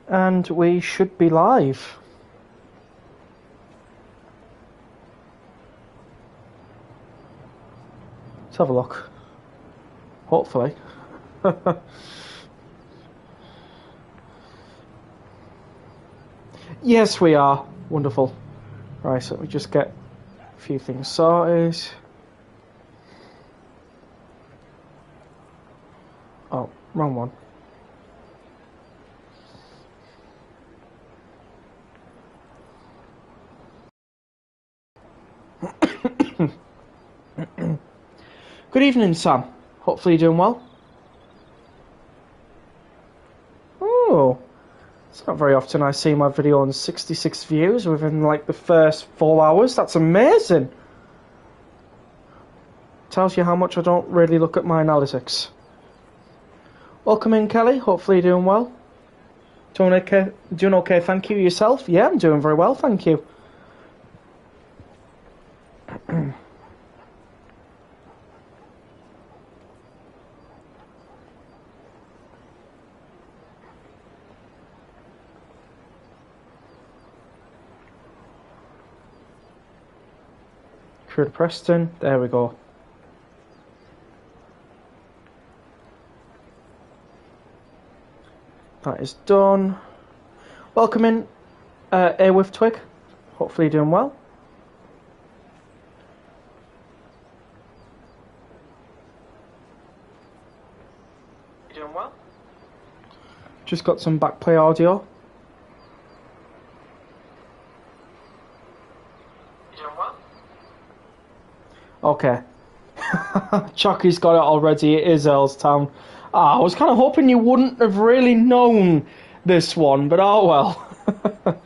And we should be live. Let's have a look. Hopefully. Yes, we are. Wonderful. Right, so we just get a few things sorted. Oh, wrong one. Good evening, Sam. Hopefully you're doing well. Oh, it's not very often I see my video on 66 views within like the first 4 hours. That's amazing. Tells you how much I don't really look at my analytics. Welcome in, Kelly. Hopefully you're doing well. Doing okay, thank you. Yourself? Yeah, I'm doing very well, thank you. Crewe Preston, there we go. That is done. Welcome in, Air with Twig. Hopefully you're doing well. You doing well? Just got some backplay audio. You doing well? Okay. Chucky's got it already. It is Earlstown. I was kind of hoping you wouldn't have really known this one, but oh well.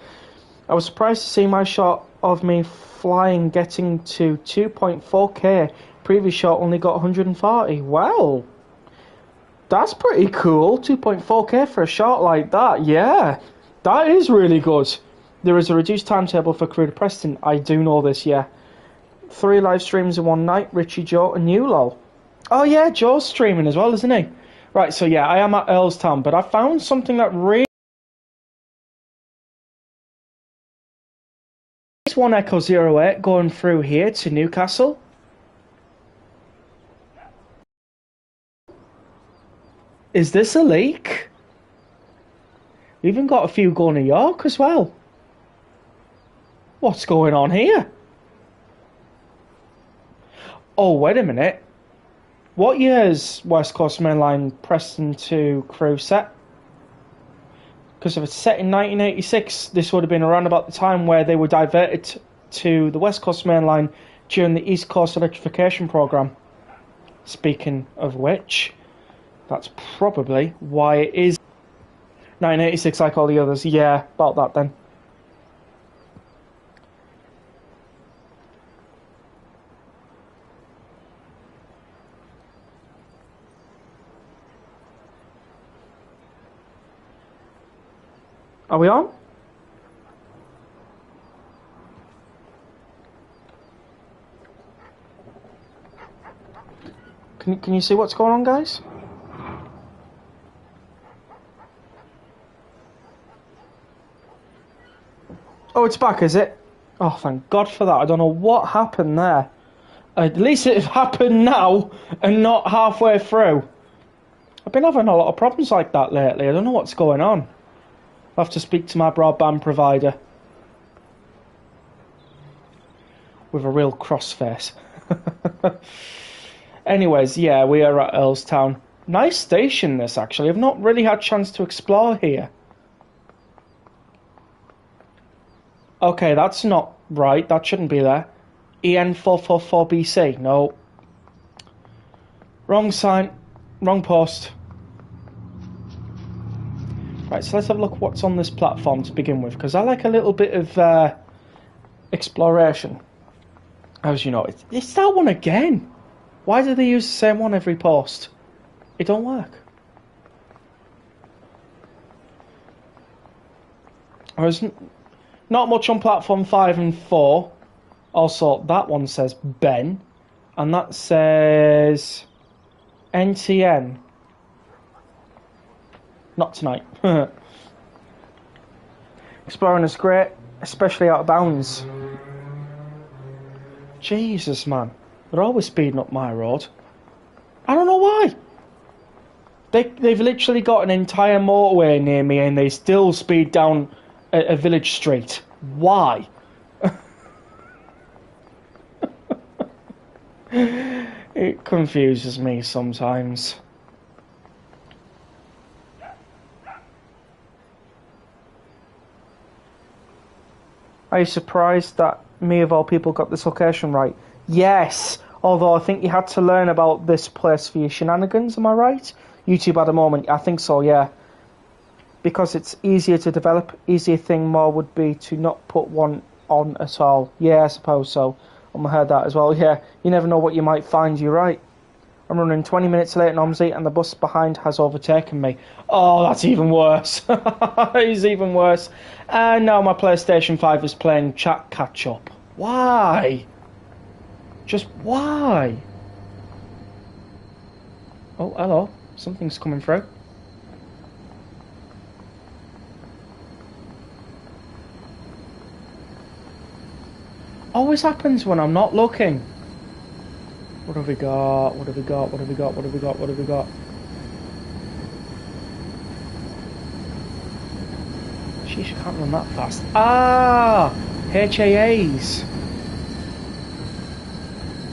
I was surprised to see my shot of me flying getting to 2.4k. Previous shot only got 140. Well, that's pretty cool. 2.4k for a shot like that. Yeah, that is really good. There is a reduced timetable for Crewe to Preston. I do know this, yeah. 3 live streams in one night. Richie, Joe and you, lol. Oh yeah, Joe's streaming as well, isn't he? Right, so yeah, I am at Earlstown, but I found something that really... It's 1 Echo 08 going through here to Newcastle. Is this a leak? We even got a few going to York as well. What's going on here? Oh, wait a minute. What year is West Coast Main Line Preston to Crewe set? Because if it's set in 1986, this would have been around about the time where they were diverted to the West Coast Main Line during the East Coast electrification programme. Speaking of which, that's probably why it is 1986 like all the others. Yeah, about that then. Are we on? Can you see what's going on, guys? Oh, it's back, is it? Oh, thank God for that. I don't know what happened there. At least it happened now and not halfway through. I've been having a lot of problems like that lately. I don't know what's going on. I'll have to speak to my broadband provider. With a real cross face. Anyways, yeah, we are at Earlstown. Nice station, this, actually. I've not really had a chance to explore here. Okay, that's not right. That shouldn't be there. EN444BC. No. Wrong sign. Wrong post. Right, so let's have a look what's on this platform to begin with, because I like a little bit of exploration. As you know, it's that one again. Why do they use the same one every post? It don't work. There's not much on platform 5 and 4. Also, that one says Ben, and that says NTN. Not tonight. Exploring is great, especially out of bounds. Jesus, man. They're always speeding up my road. I don't know why. They've literally got an entire motorway near me and they still speed down a village street. Why? It confuses me sometimes. Are you surprised that me of all people got this location right? Yes, although I think you had to learn about this place for your shenanigans, am I right? YouTube at the moment, I think so, yeah. Because it's easier to develop, easier thing more would be to not put one on at all. Yeah, I suppose so. I heard that as well, yeah. You never know what you might find, you're right. I'm running 20 minutes late in OMSI and the bus behind has overtaken me. Oh, that's even worse. It's even worse. And now my PlayStation 5 is playing chat catch-up. Why? Just why? Oh, hello. Something's coming through. Always happens when I'm not looking. What have we got? What have we got? What have we got? What have we got? What have we got? Sheesh, I can't run that fast. Ah! HAAs.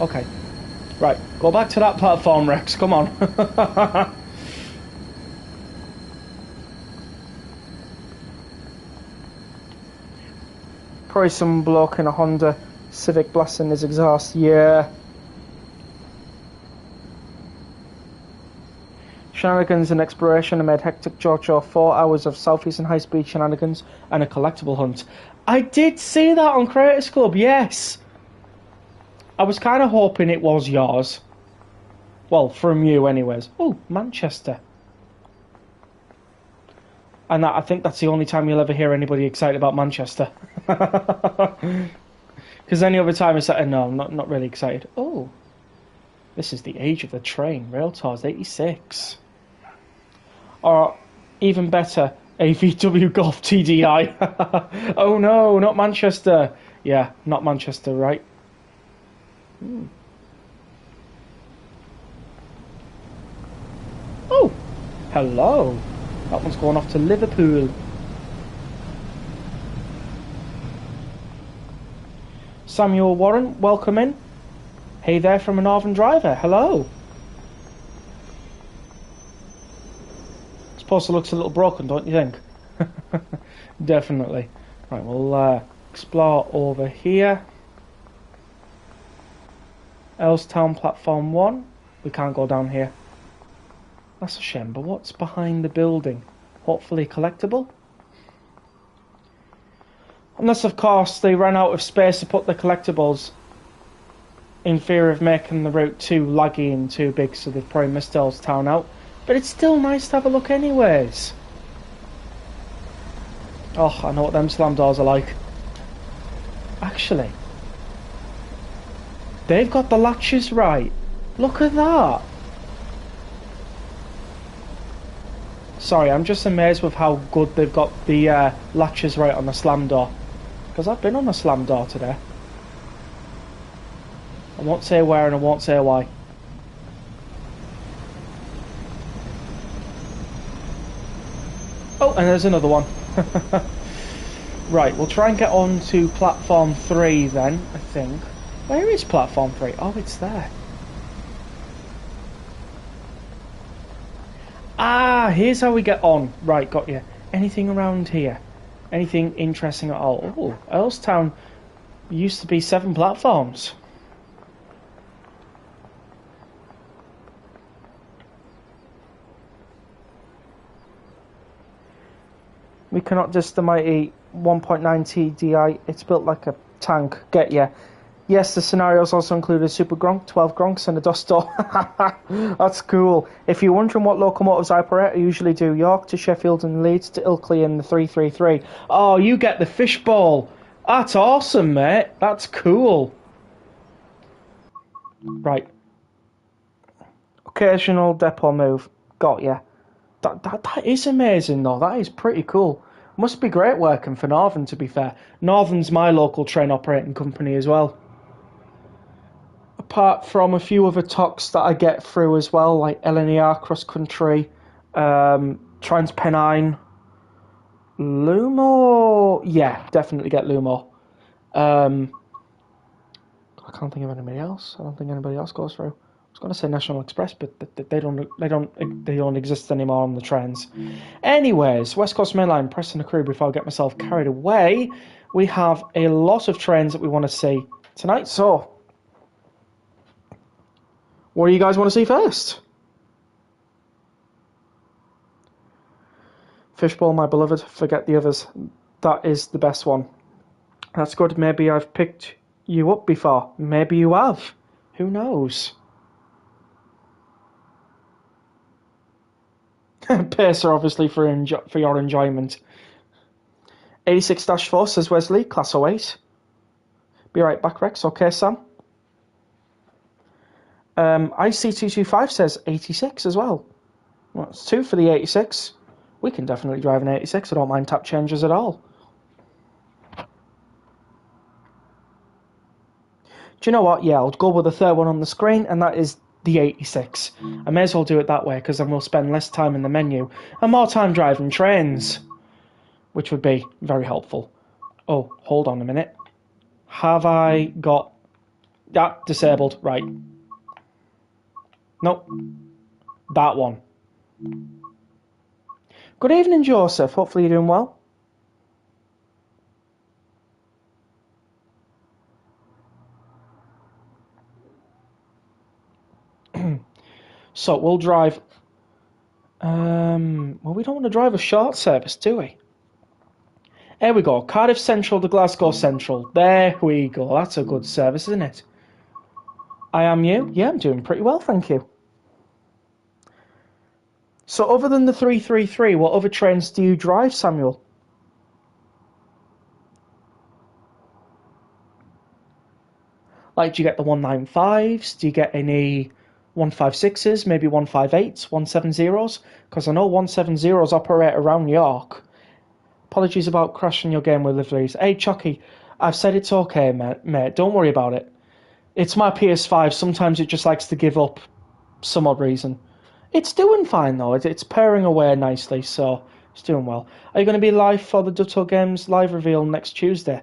Okay. Right, go back to that platform, Rex. Come on. Probably some bloke in a Honda Civic blasting his exhaust. Yeah. Shenanigans and exploration amid hectic Giorgio, 4 hours of southeastern high-speed shenanigans and a collectible hunt. I did see that on Creators Club, yes! I was kind of hoping it was yours. Well, from you anyways. Oh, Manchester. And I think that's the only time you'll ever hear anybody excited about Manchester. Because any other time it's like, no, I'm not really excited. Oh, this is the age of the train. Rail Tours 86. Or, even better, a VW Golf TDI. Oh no, not Manchester. Yeah, not Manchester, right? Oh, hello. That one's going off to Liverpool. Samuel Warren, welcome in. Hey there from a Northern Driver. Hello. This poster looks a little broken, don't you think? Definitely. Right, we'll explore over here. Earlstown Platform 1. We can't go down here. That's a shame, but what's behind the building? Hopefully collectible? Unless, of course, they ran out of space to put the collectibles in fear of making the route too laggy and too big, so they've probably missed Earlstown out. But it's still nice to have a look anyways. Oh, I know what them slam doors are like. Actually, they've got the latches right. Look at that. Sorry, I'm just amazed with how good they've got the latches right on the slam door. Because I've been on a slam door today. I won't say where and I won't say why. Oh, and there's another one. Right, we'll try and get on to platform 3 then, I think. Where is platform 3? Oh, it's there. Ah, here's how we get on. Right, got you. Anything around here? Anything interesting at all? Oh, Earlstown used to be 7 platforms. We cannot diss the mighty 1.9T DI. It's built like a tank. Get ya. Yes, the scenarios also include a Super Gronk, 12 Gronks, and a Duster. That's cool. If you're wondering what locomotives I operate, I usually do York to Sheffield and Leeds to Ilkley in the 333. Oh, you get the fishbowl. That's awesome, mate. That's cool. Right. Occasional depot move. Got ya. That is amazing, though. That is pretty cool. Must be great working for Northern, to be fair. Northern's my local train operating company as well. Apart from a few other talks that I get through as well, like LNER, Cross Country, Transpennine, Lumo. Yeah, definitely get Lumo. I can't think of anybody else. I don't think anybody else goes through. I was going to say National Express, but they don't exist anymore on the trains. Anyways, West Coast Main Line, Preston to Crewe. Before I get myself carried away, we have a lot of trains that we want to see tonight. So, what do you guys want to see first? Fishbowl, my beloved. Forget the others. That is the best one. That's good. Maybe I've picked you up before. Maybe you have. Who knows? Pacer, obviously, for your enjoyment. 86-4 says Wesley, Class 08. Be right back, Rex. Okay, Sam. IC225 says 86 as well. Well, it's 2 for the 86. We can definitely drive an 86. I don't mind tap changes at all. Do you know what? Yeah, I'll go with the third one on the screen, and that is the 86. I may as well do it that way, because then we'll spend less time in the menu and more time driving trains, which would be very helpful. Oh, hold on a minute. Have I got that disabled? Right. Nope. That one. Good evening, Joseph. Hopefully you're doing well. So we'll drive. Well, we don't want to drive a short service, do we? There we go. Cardiff Central to Glasgow Central. There we go. That's a good service, isn't it? I am you? Yeah, I'm doing pretty well, thank you. So other than the 333, what other trains do you drive, Samuel? Like, do you get the 195s? Do you get any 156s, maybe 158s, 170s? Because I know 170s operate around York. Apologies about crashing your game with liveries. Hey, Chucky, I've said it's okay, mate. Don't worry about it. It's my PS5. Sometimes it just likes to give up some odd reason. It's doing fine, though. It's pairing away nicely, so it's doing well. Are you going to be live for the Dutto Games live reveal next Tuesday?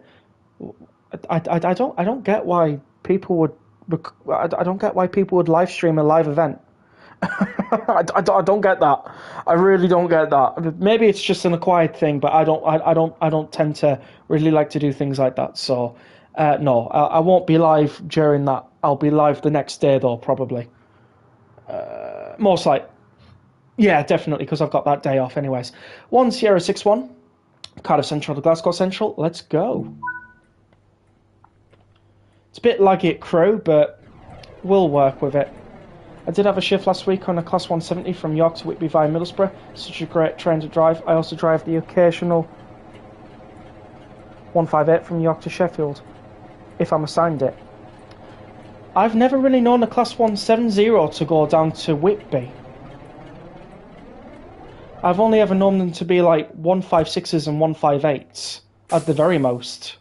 I don't get why people would. I don't get why people would live stream a live event. I don't get that. I really don't get that. Maybe it's just an acquired thing, but I don't tend to really like to do things like that. So no, I won't be live during that. I'll be live the next day though, probably. Most like, yeah, definitely, because I've got that day off anyways. 1 Sierra 61, Cardiff Central to Glasgow Central. Let's go. It's a bit laggy at Crewe, but we'll work with it. I did have a shift last week on a Class 170 from York to Whitby via Middlesbrough. Such a great train to drive. I also drive the occasional 158 from York to Sheffield, if I'm assigned it. I've never really known a Class 170 to go down to Whitby. I've only ever known them to be like 156s and 158s at the very most.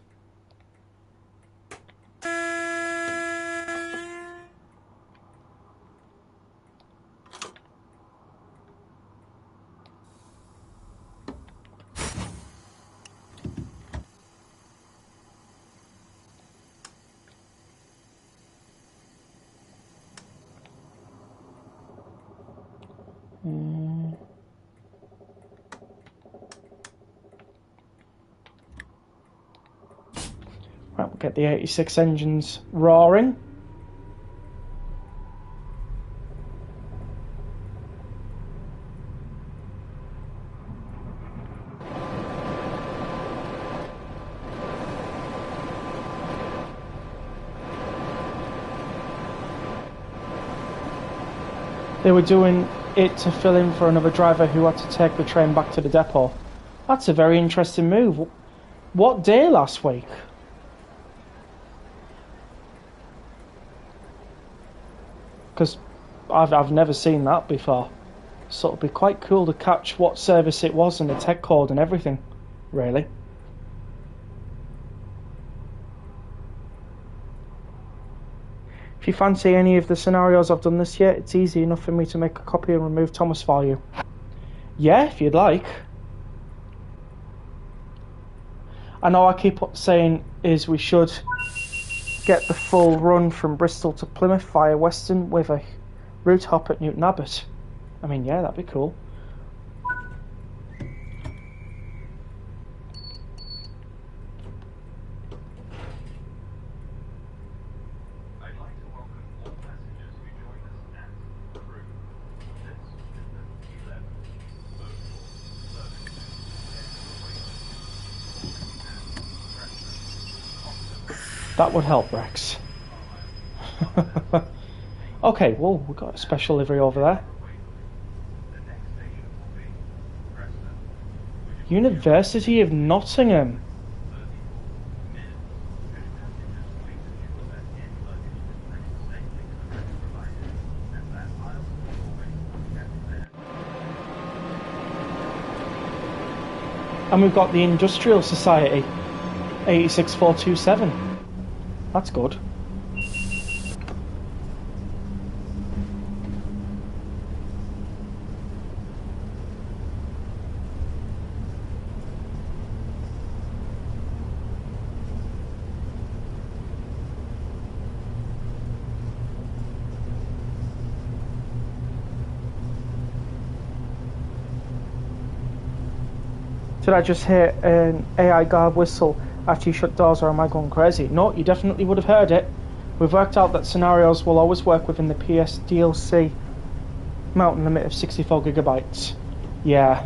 Right, we'll get the 86 engines roaring. They were doing it to fill in for another driver who had to take the train back to the depot. That's a very interesting move. What day last week? Because I've never seen that before. So it'd be quite cool to catch what service it was and the tech code and everything. Really? If you fancy any of the scenarios I've done this year, it's easy enough for me to make a copy and remove Thomas for you. Yeah, if you'd like. I know I keep saying is we should get the full run from Bristol to Plymouth via Western with a route hop at Newton Abbot. I mean, yeah, that'd be cool. That would help, Rex. Okay, well, we've got a special livery over there. University of Nottingham. And we've got the Industrial Society, 86427. That's good. Did I just hear an AI guard whistle after you shut doors, or am I going crazy? No, you definitely would have heard it. We've worked out that scenarios will always work within the PS DLC mountain limit of 64 gigabytes. Yeah.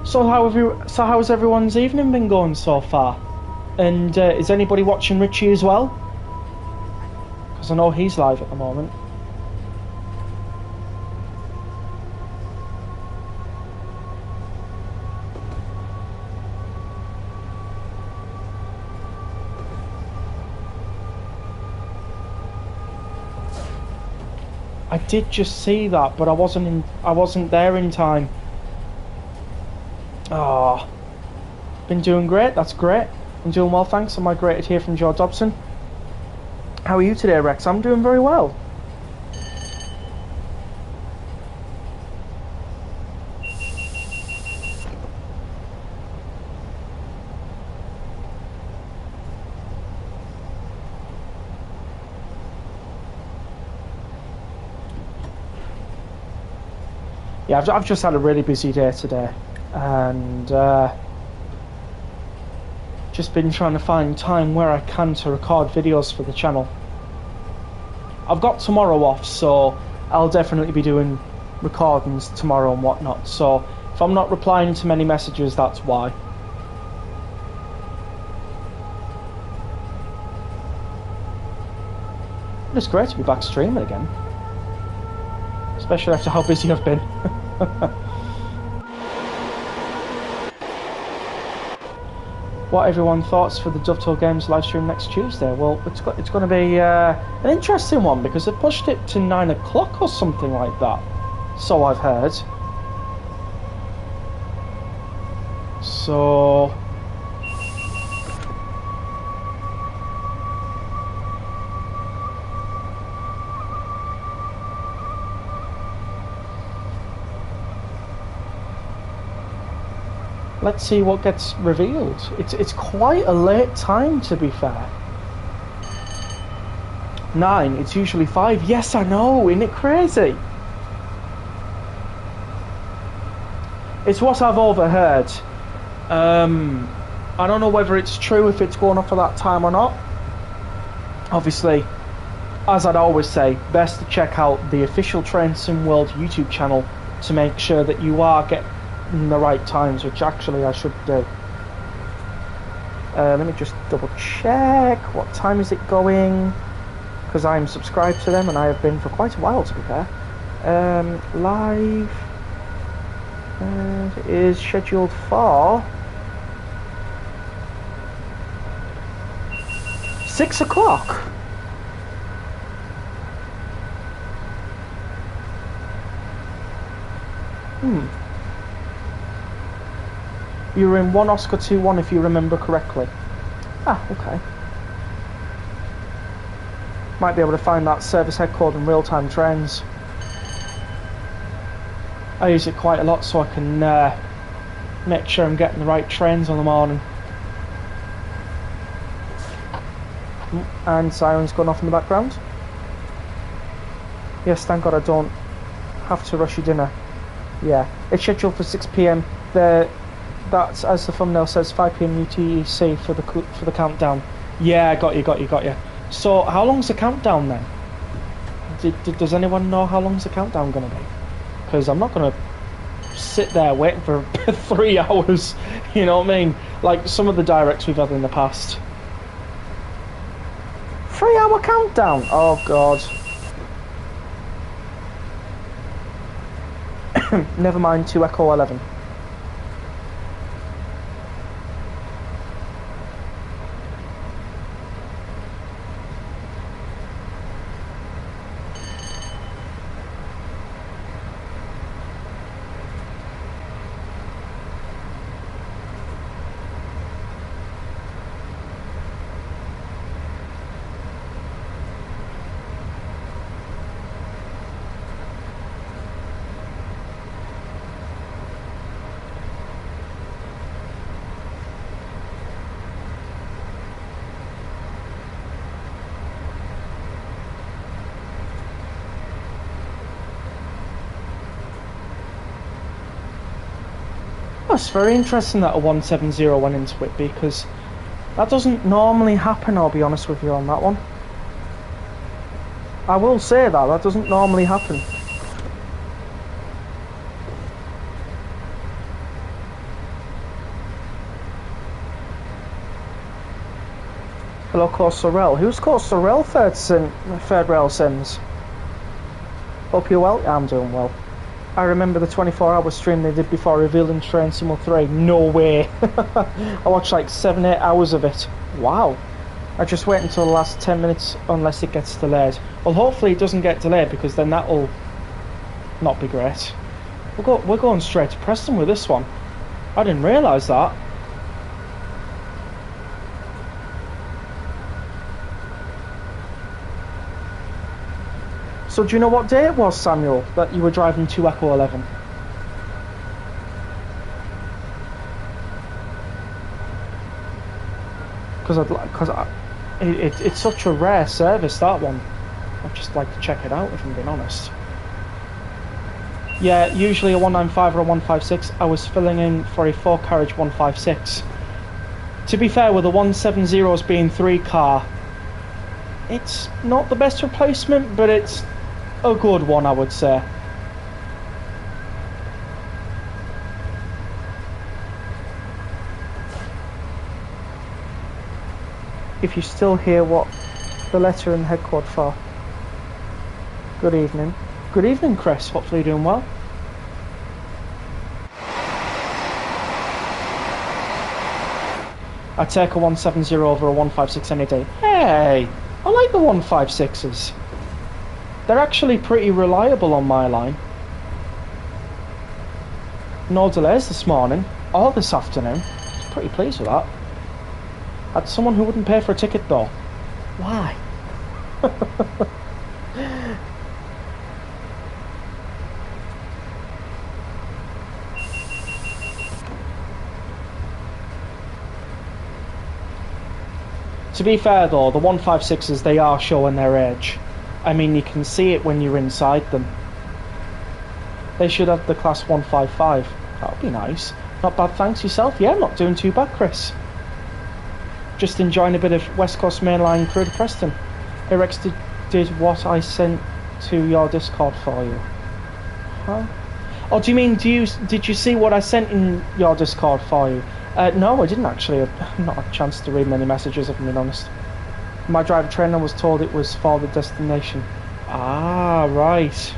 So how's everyone's evening been going so far? And is anybody watching Richie as well? Because I know he's live at the moment. I did just see that, but I wasn't there in time. Ah, been doing great. That's great. I'm doing well, thanks. Am I great to hear from Joe Dobson? How are you today, Rex? I'm doing very well. Yeah, I've just had a really busy day today, and just been trying to find time where I can to record videos for the channel. I've got tomorrow off, so I'll definitely be doing recordings tomorrow and whatnot, so if I'm not replying to many messages, that's why. But it's great to be back streaming again, especially after how busy I've been. What everyone thoughts for the Dovetail Games live stream next Tuesday? Well, it's going to be an interesting one because they've pushed it to 9 o'clock or something like that, so I've heard. So let's see what gets revealed. It's quite a late time, to be fair. 9, it's usually 5. Yes, I know, isn't it crazy? It's what I've overheard. I don't know whether it's true if it's going off at that time or not. Obviously, as I'd always say, best to check out the official Train Sim World YouTube channel to make sure that you are getting the right times, which actually I should do. Let me just double check. What time is it going? Because I'm subscribed to them and I have been for quite a while, to be fair. Live is scheduled for 6 o'clock. You were in 1 Oscar 2-1 if you remember correctly. Ah, okay. Might be able to find that service head code in real-time trains. I use it quite a lot so I can make sure I'm getting the right trains on the morning. And sirens going off in the background. Yes, thank God I don't have to rush your dinner. Yeah, it's scheduled for 6 PM. That's, as the thumbnail says, 5 PM UTC for the countdown. Yeah, got you. So, how long's the countdown then? Does anyone know how long's the countdown gonna be? Because I'm not gonna sit there waiting for 3 hours. You know what I mean? Like some of the directs we've had in the past. 3-hour countdown. Oh God. Never mind. 2 Echo 11. It's very interesting that a 170 went into it, because that doesn't normally happen, I'll be honest with you on that one. I will say that doesn't normally happen. Hello, Course Sorrel. Who's Course Sorrel third rail sends? Hope you're well. I'm doing well. I remember the 24-hour stream they did before revealing Train Sim 3. No way. I watched like 7-8 hours of it. Wow. I just wait until the last 10 minutes unless it gets delayed. Well, hopefully it doesn't get delayed, because then that'll not be great. We're going straight to Preston with this one. I didn't realise that. So do you know what day it was, Samuel, that you were driving 2 Echo 11? Because it's such a rare service, that one. I'd just like to check it out, if I'm being honest. Yeah, usually a 195 or a 156. I was filling in for a 4-carriage 156. To be fair, with the 170s being 3-car, it's not the best replacement, but it's a good one, I would say. If you still hear what the letter and head code for. Good evening. Good evening, Chris. Hopefully you're doing well. I take a 170 over a 156 any day. Hey, I like the 156s. They're actually pretty reliable on my line. No delays this morning or this afternoon. I was pretty pleased with that. Had someone who wouldn't pay for a ticket though. Why? To be fair though, the 156s, they are showing their age. I mean, you can see it when you're inside them. They should have the class 155. That would be nice. Not bad, thanks yourself. Yeah, I'm not doing too bad, Chris. Just enjoying a bit of West Coast Mainline Crewe to Preston. Hey Rex, did what I sent to your Discord for you? Huh? Oh, do you mean, did you see what I sent in your Discord for you? No, I didn't actually. I've not had a chance to read many messages, if I'm being honest. My driver trainer was told it was for the destination. Ah, right.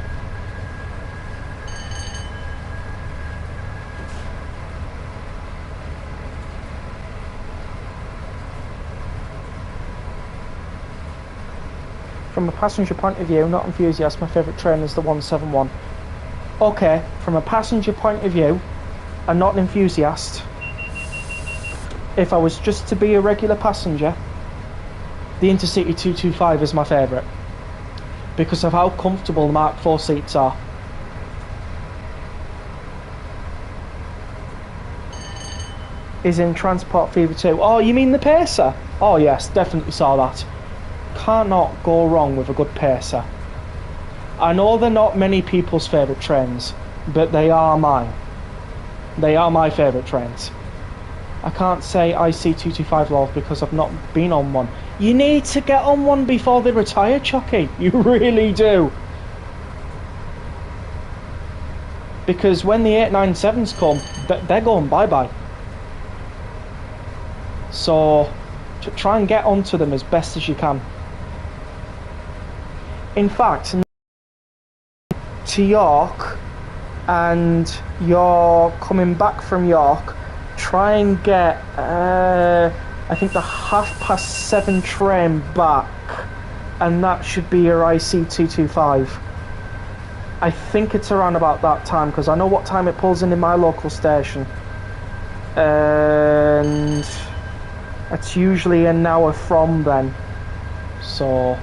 From a passenger point of view, not enthusiast, my favourite train is the 171. Okay, from a passenger point of view, and not an enthusiast, if I was just to be a regular passenger, the Intercity 225 is my favourite. Because of how comfortable the Mark IV seats are. Is in Transport Fever 2. Oh, you mean the Pacer? Oh yes, definitely saw that. Cannot go wrong with a good Pacer. I know they're not many people's favourite trains, but they are mine. They are my favourite trains. I can't say IC225 lol because I've not been on one. You need to get on one before they retire, Chucky. You really do. Because when the 897s come, they're going bye-bye. So, try and get onto them as best as you can. In fact, to York, and you're coming back from York, try and get, I think the 7:30 train back, and that should be your IC225. I think it's around about that time, because I know what time it pulls in my local station. And it's usually an hour from then. So...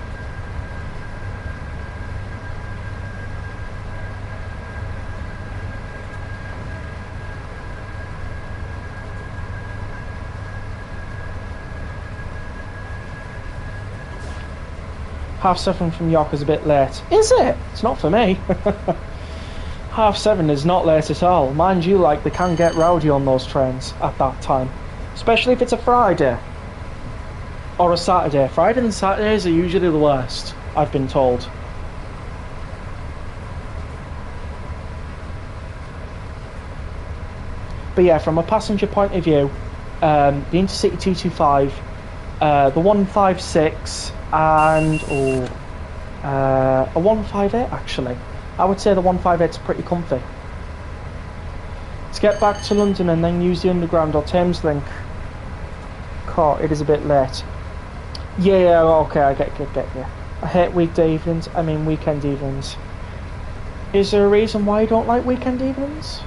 Half 7 from York is a bit late. Is it? It's not for me. 7:30 is not late at all. Mind you, like, they can get rowdy on those trains at that time. Especially if it's a Friday. Or a Saturday. Friday and Saturdays are usually the worst, I've been told. But yeah, from a passenger point of view, the Intercity 225, the 156, and a 158 actually. I would say the 158 is pretty comfy. To get back to London and then use the Underground or Thameslink, it is a bit late. Yeah, okay, I get you. I hate weekday evenings, I mean weekend evenings. Is there a reason why you don't like weekend evenings?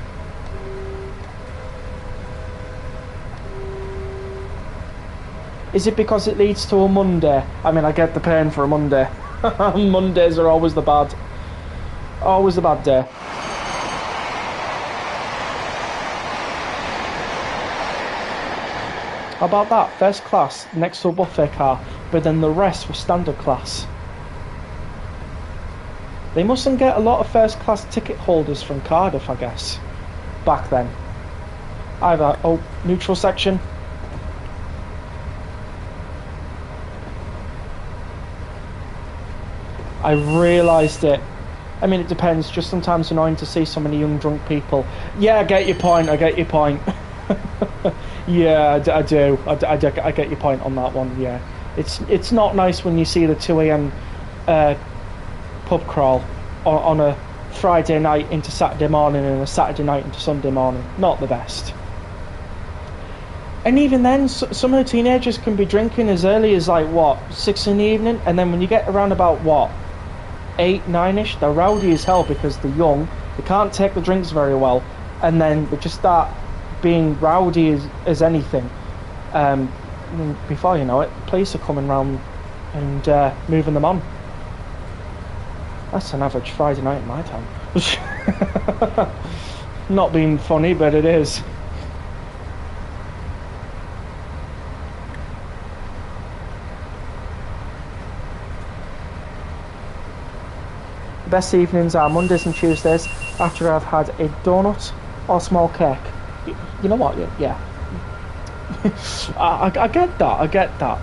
Is it because it leads to a Monday? I mean, I get the pain for a Monday. Mondays are always the bad day. How about that? First class next to a buffet car, but then the rest were standard class. They mustn't get a lot of first class ticket holders from Cardiff, I guess, back then. Either, oh, neutral section. I realised it. I mean, it depends. Just sometimes annoying to see so many young drunk people. Yeah, I get your point. Yeah, I do. I get your point on that one. Yeah, it's not nice when you see the 2 a.m. Pub crawl on a Friday night into Saturday morning and a Saturday night into Sunday morning. Not the best. And even then, some of the teenagers can be drinking as early as like what, 6 in the evening, and then when you get around about what, 8, 9ish, they're rowdy as hell because they're young, they can't take the drinks very well, and then they just start being rowdy as anything. And before you know it, the police are coming round and moving them on. That's an average Friday night in my town. Not being funny, but it is. The best evenings are Mondays and Tuesdays after I've had a donut or small cake. You know what? Yeah. I get that, I get that.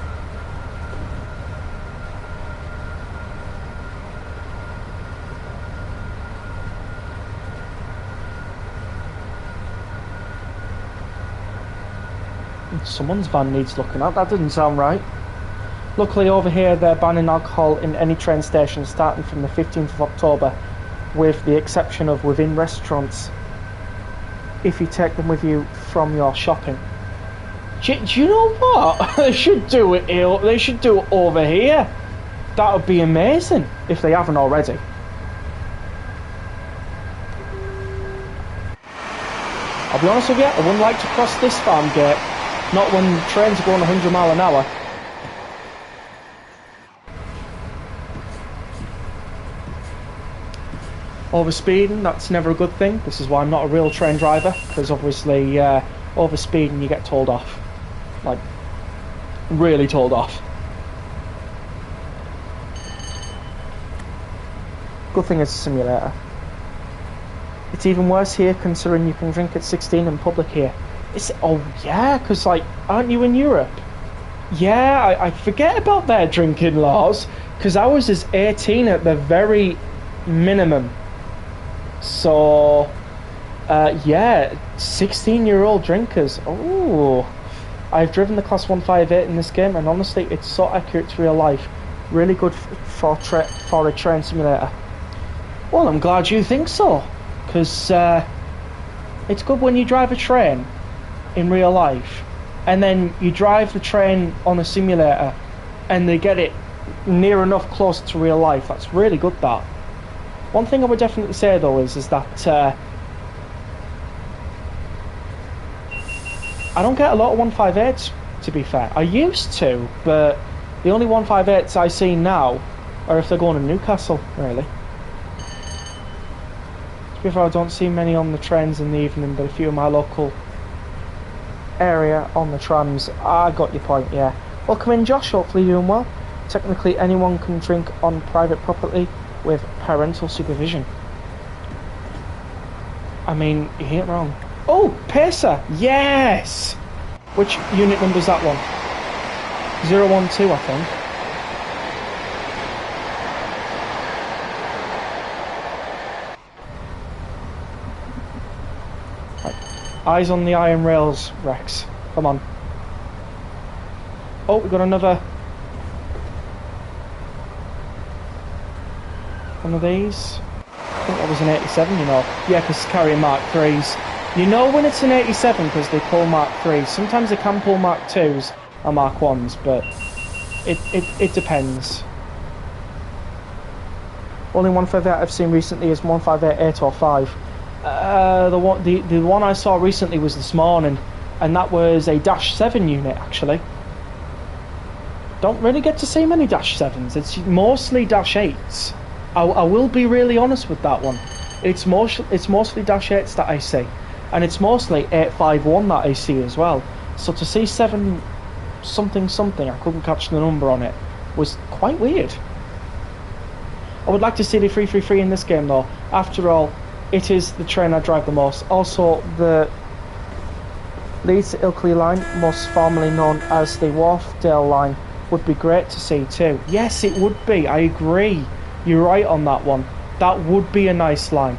Someone's van needs looking at, that doesn't sound right. Luckily over here they're banning alcohol in any train station starting from the 15th of October, with the exception of within restaurants, if you take them with you from your shopping. Do you know what? They should do it here. They should do it over here. That would be amazing if they haven't already. I'll be honest with you, I wouldn't like to cross this farm gate. Not when trains are going 100 miles an hour. Overspeeding, that's never a good thing. This is why I'm not a real train driver, because obviously overspeeding you get told off. Like, really told off. Good thing it's a simulator. It's even worse here considering you can drink at 16 in public here. Oh yeah, because like, aren't you in Europe? Yeah, I forget about their drinking laws, because ours is 18 at the very minimum. So, yeah, 16-year-old drinkers. Oh, I've driven the Class 158 in this game, and honestly, it's so accurate to real life. Really good for a train simulator. Well, I'm glad you think so, because it's good when you drive a train in real life, and then you drive the train on a simulator, and they get it near enough close to real life. That's really good, that. One thing I would definitely say though is that I don't get a lot of 158s, to be fair. I used to, but the only 158s I see now are if they're going to Newcastle, really. To be fair, I don't see many on the trains in the evening, but a few in my local area on the trams. I got your point, yeah. Welcome in, Josh, hopefully you're doing well. Technically anyone can drink on private property with parental supervision. I mean, you ain't wrong. Oh, Pacer, yes! Which unit number's that one? 012, I think. Right. Eyes on the iron rails, Rex. Come on. Oh, we got another one of these. I think that was an 87, you know. Yeah, because it's carrying Mark 3s. You know when it's an 87 because they pull Mark 3s. Sometimes they can pull Mark 2s or Mark 1s, but it depends. Only 158 I've seen recently is 158 805. The one I saw recently was this morning, and that was a Dash 7 unit, actually. Don't really get to see many Dash 7s. It's mostly Dash 8s. I will be really honest with that one. It's mostly Dash 8s that I see, and it's mostly 851 that I see as well. So to see 7 something something, I couldn't catch the number on it, was quite weird. I would like to see the 333 in this game though. After all, it is the train I drive the most. Also, the Leeds to Ilkley line, most formerly known as the Wharfdale line, would be great to see too. Yes, it would be. I agree. You're right on that one. That would be a nice line.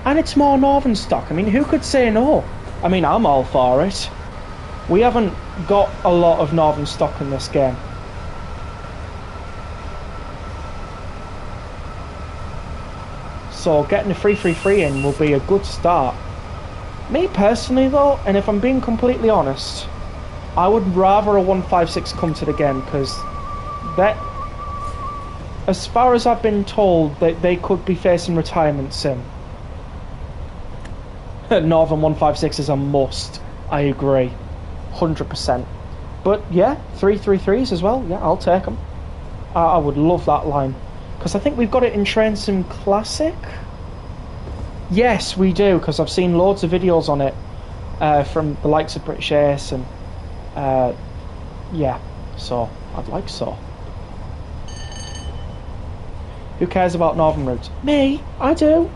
And it's more northern stock. I mean, who could say no? I mean, I'm all for it. We haven't got a lot of northern stock in this game. So getting a 333 in will be a good start. Me personally though, and if I'm being completely honest, I would rather a 156 come to the game, because that, as far as I've been told, that they could be facing retirement soon. Northern 156 is a must. I agree, 100%. But yeah, 333s as well. Yeah, I'll take them. I would love that line, because I think we've got it in Train Sim Classic. Yes, we do, because I've seen loads of videos on it from the likes of British Ace and yeah. So I'd like so. Who cares about northern routes? Me, I do.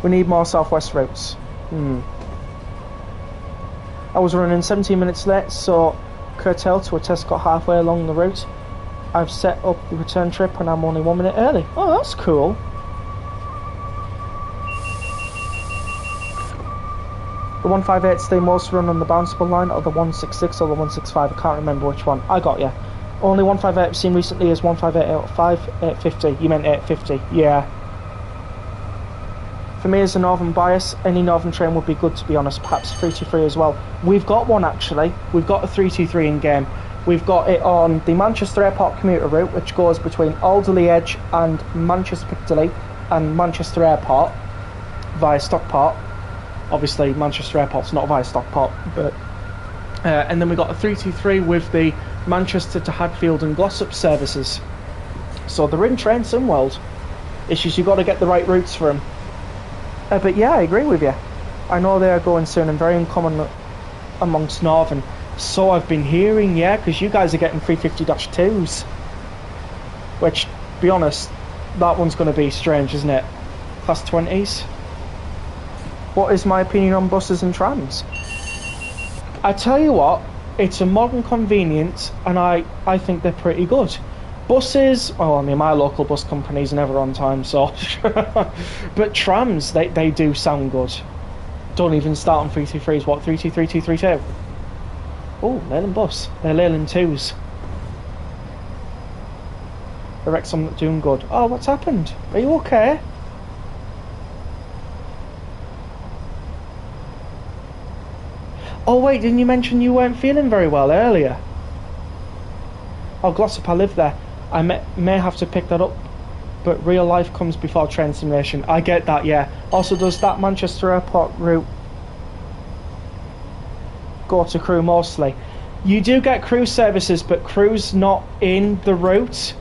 We need more southwest routes. I was running 17 minutes late, so curtailed to a test got halfway along the route. I've set up the return trip and I'm only 1 minute early. Oh, that's cool. The 158 is the most run on the bounceable line, or the 166 or the 165, I can't remember which one. I got you. Only 158 I've seen recently is 158.85, 850. You meant 850, yeah. For me as a northern bias, any northern train would be good, to be honest, perhaps 323 as well. We've got one actually, we've got a 323 in game. We've got it on the Manchester Airport commuter route, which goes between Alderley Edge and Manchester Piccadilly and Manchester Airport via Stockport. Obviously Manchester Airport's not via Stockport, but and then we got a 323 with the Manchester to Hadfield and Glossop services. So they're in train Sunworld. It's just you've got to get the right routes for them. But yeah, I agree with you. I know they are going soon and very uncommon amongst Northern. So I've been hearing, yeah, because you guys are getting 350-2s. Which, to be honest, that one's going to be strange, isn't it? Class 20s. What is my opinion on buses and trams? I tell you what, it's a modern convenience and I think they're pretty good. Buses, well, I mean, my local bus company's never on time, so... but trams, they do sound good. Don't even start on 323s, what, 323, 232? Oh, Leyland bus. They're Leyland 2s. The Wrexham not doing good. Oh, what's happened? Are you okay? Oh wait, didn't you mention you weren't feeling very well earlier? Oh, Glossop, I live there. I may have to pick that up, but real life comes before train simulation. I get that, yeah. Also, does that Manchester Airport route go to Crewe mostly? You do get Crewe services, but Crewe's not in the route.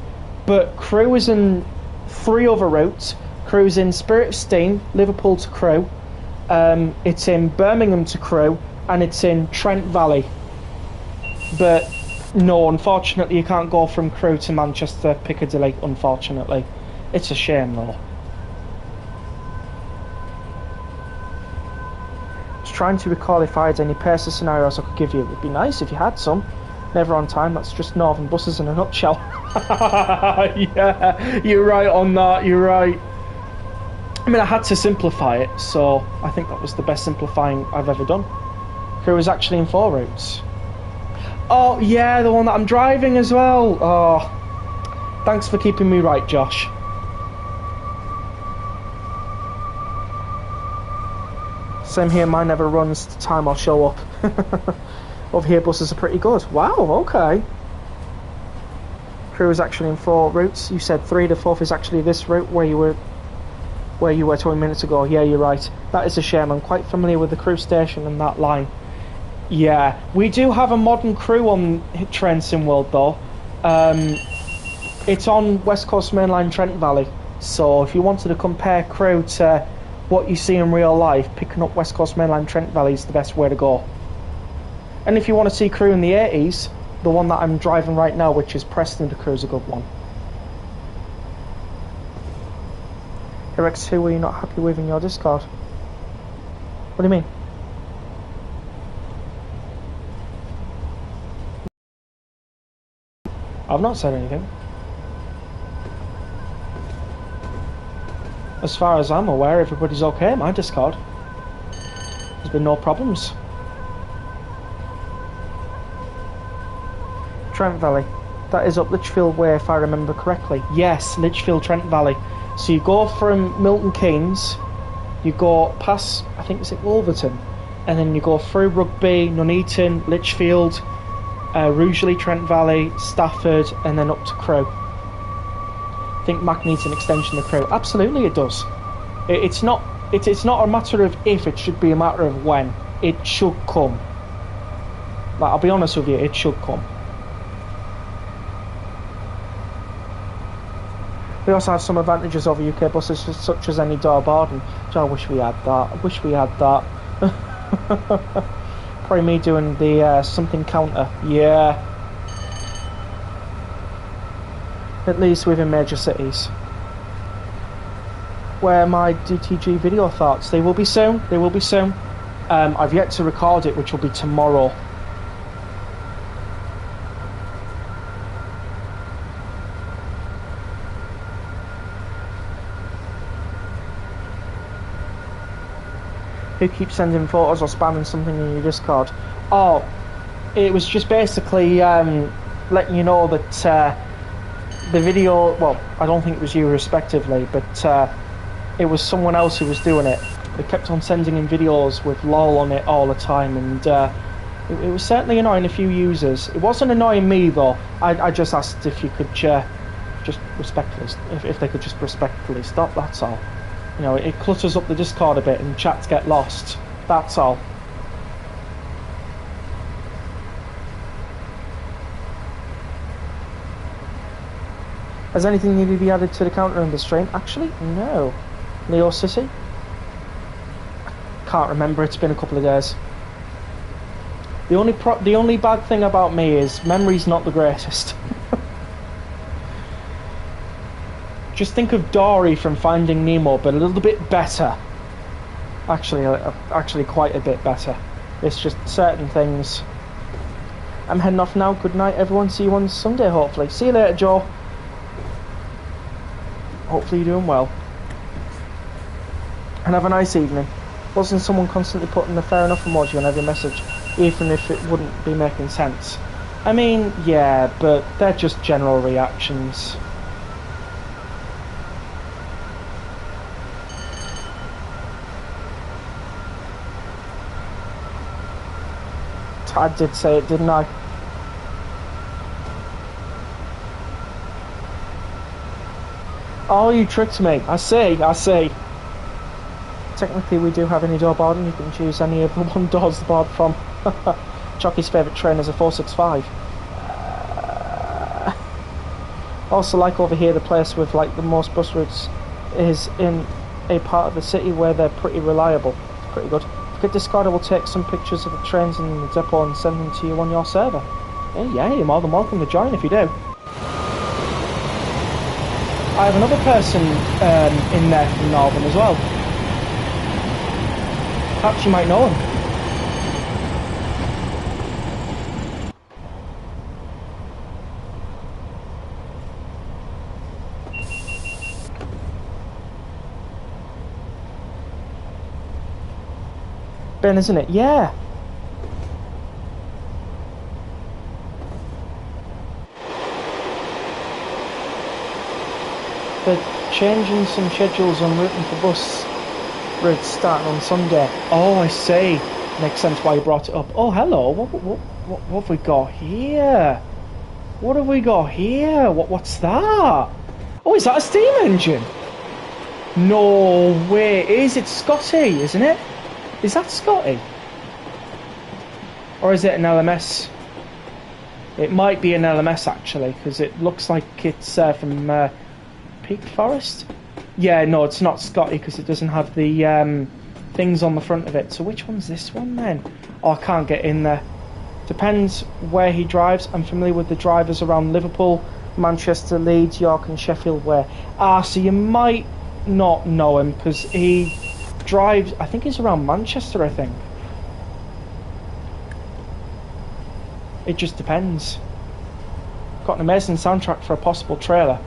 But Crewe is in 3 other routes. Crewe's in Spirit of Steam, Liverpool to Crewe. It's in Birmingham to Crewe. And it's in Trent Valley. But no, unfortunately you can't go from Crewe to Manchester Piccadilly, unfortunately. It's a shame though. I was trying to recall if I had any Pacer scenarios I could give you. It would be nice if you had some. Never on time, that's just Northern buses in a nutshell. Yeah, you're right on that, you're right. I mean, I had to simplify it, so I think that was the best simplifying I've ever done. Crewe is actually in 4 routes. Oh, yeah, the one that I'm driving as well. Oh, thanks for keeping me right, Josh. Same here, mine never runs to time or show up. Over here, buses are pretty good. Wow, okay. Crewe is actually in 4 routes. You said 3, the 4th is actually this route where you were 20 minutes ago. Yeah, you're right. That is a shame. I'm quite familiar with the Crewe station and that line. Yeah, we do have a modern Crewe on Train Simworld though. It's on West Coast Mainline Trent Valley. So if you wanted to compare Crewe to what you see in real life, picking up West Coast Mainline Trent Valley is the best way to go. And if you want to see Crewe in the 80s, the one that I'm driving right now, which is Preston to Crewe, is a good one. Hey Rex, who were you not happy with in your Discord? What do you mean? I've not said anything. As far as I'm aware, everybody's okay in my Discord. There's been no problems. Trent Valley. That is up Lichfield Way, if I remember correctly. Yes, Lichfield, Trent Valley. So you go from Milton Keynes, you go past, I think it's at Wolverton, and then you go through Rugby, Nuneaton, Lichfield, Rugeley, Trent Valley, Stafford, and then up to Crewe. I think Mac needs an extension to Crewe. Absolutely it does. It's not a matter of if, it should be a matter of when. It should come. Like, I'll be honest with you, it should come. We also have some advantages over UK buses, such as any door boarding. I wish we had that. I wish we had that. Probably me doing the something counter. Yeah. At least within major cities. Where my DTG video thoughts? They will be soon. They will be soon. I've yet to record it, which will be tomorrow. Who keeps sending photos or spamming something in your Discord? Oh, it was just basically letting you know that the video, well, I don't think it was you respectively, but it was someone else who was doing it. They kept on sending in videos with LOL on it all the time, and it was certainly annoying a few users. It wasn't annoying me though. I just asked if you could just respectfully, if they could just respectfully stop, that's all. You know, it clutters up the Discord a bit and chats get lost, that's all. Has anything needed to be added to the counter in the stream? Actually, no. Leo Sissy? Can't remember, it's been a couple of days. The only bad thing about me is memory's not the greatest. Just think of Dory from Finding Nemo, but a little bit better. Actually quite a bit better. It's just certain things. I'm heading off now. Good night, everyone. See you on Sunday, hopefully. See you later, Joe. Hopefully you're doing well. And have a nice evening. Wasn't someone constantly putting the fair enough emoji on every message, even if it wouldn't be making sense? I mean, yeah, but they're just general reactions. I did say it, didn't I? Oh, you tricked me. I see. Technically, we do have any door boarding. You can choose any of the one doors the board from. Jockey's favourite train is a 465. Also, like over here, the place with like the most bus routes is in a part of the city where they're pretty reliable. It's pretty good. Get Discord, I will take some pictures of the trains in the depot and send them to you on your server. Yeah, you're more than welcome to join if you do. I have another person in there from Northern as well. Perhaps you might know him. Ben, isn't it? Yeah. They're changing some schedules on routing for bus routes starting on Sunday. Oh, I see. Makes sense why you brought it up. Oh, hello. What have we got here? What have we got here? What's that? Oh, is that a steam engine? No way. It is. It's Scotty, isn't it? Is that Scotty? Or is it an LMS? It might be an LMS actually, because it looks like it's from Peak Forest. Yeah, no, it's not Scotty because it doesn't have the things on the front of it. So which one's this one then? Oh, I can't get in there. Depends where he drives. I'm familiar with the drivers around Liverpool, Manchester, Leeds, York and Sheffield way. Ah, so you might not know him because he drives, I think he's around Manchester, I think. It just depends. Got an amazing soundtrack for a possible trailer.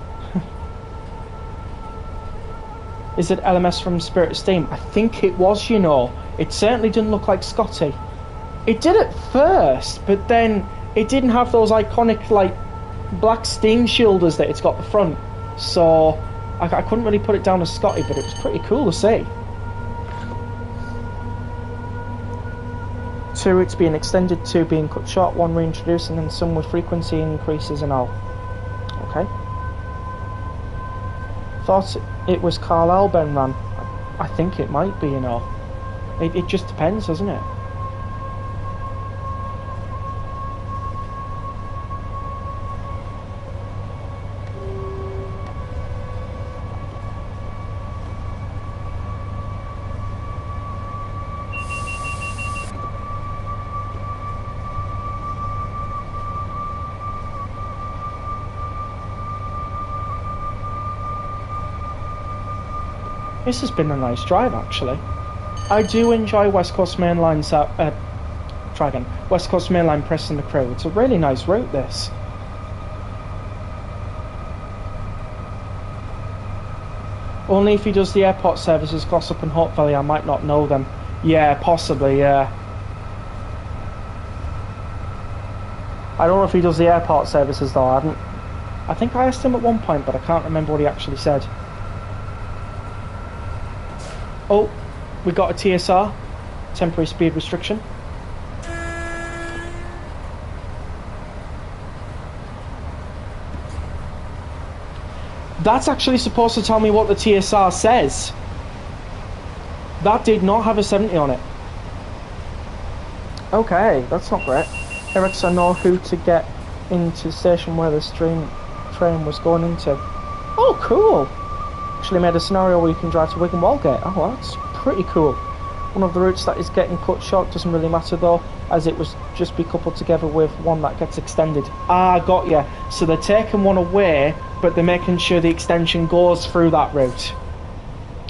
Is it LMS from Spirit of Steam? I think it was, you know. It certainly didn't look like Scotty. It did at first, but then it didn't have those iconic, like, black steam shielders that it's got at the front. So I couldn't really put it down as Scotty, but it was pretty cool to see. 2 routes being extended, 2 being cut short, 1 reintroduced, and then some with frequency increases and all. Okay. Thought it was Carlisle Ben ran. I think it might be, you know. It just depends, doesn't it? This has been a nice drive, actually. I do enjoy West Coast Main Line, try again, West Coast Main Line Preston to Crewe. It's a really nice route, this. Only if he does the airport services, Glossop and Hope Valley, I might not know them. Yeah, possibly, yeah. I don't know if he does the airport services though. I think I asked him at one point, but I can't remember what he actually said. Oh, we got a TSR, temporary speed restriction. That's actually supposed to tell me what the TSR says. That did not have a 70 on it. Okay, that's not great. Erics, I know who to get into the station where the train was going into. Oh, cool! Actually made a scenario where you can drive to Wigan Wallgate. Oh, that's pretty cool. One of the routes that is getting cut short doesn't really matter though, as it was just be coupled together with one that gets extended. Ah, got ya. So they're taking one away, but they're making sure the extension goes through that route.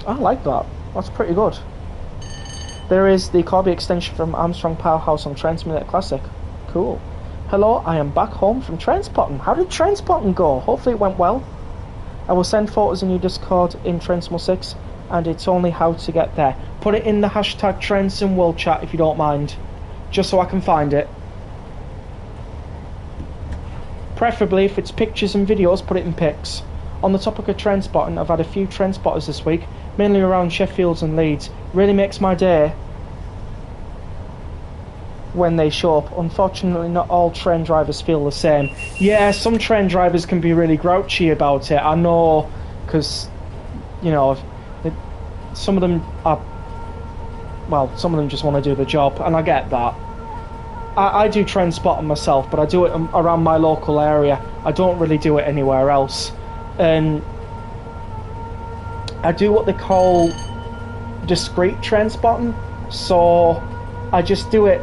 I like that. That's pretty good. There is the Corby extension from Armstrong Powerhouse on Transmit Classic. Cool. Hello, I am back home from Trainspotting. How did Trainspotting go? Hopefully it went well. I will send photos in your Discord in Transmo 6, and it's only how to get there. Put it in the hashtag Trends in World Chat if you don't mind, just so I can find it. Preferably, if it's pictures and videos, put it in pics. On the topic of Trainspotting, I've had a few Trainspotters this week, mainly around Sheffield and Leeds. Really makes my day when they show up. Unfortunately, not all train drivers feel the same. Yeah, some train drivers can be really grouchy about it. I know, because, you know, some of them are, well, some of them just want to do the job, and I get that. I do train spotting myself, but I do it around my local area. I don't really do it anywhere else. And I do what they call discreet train spotting, so I just do it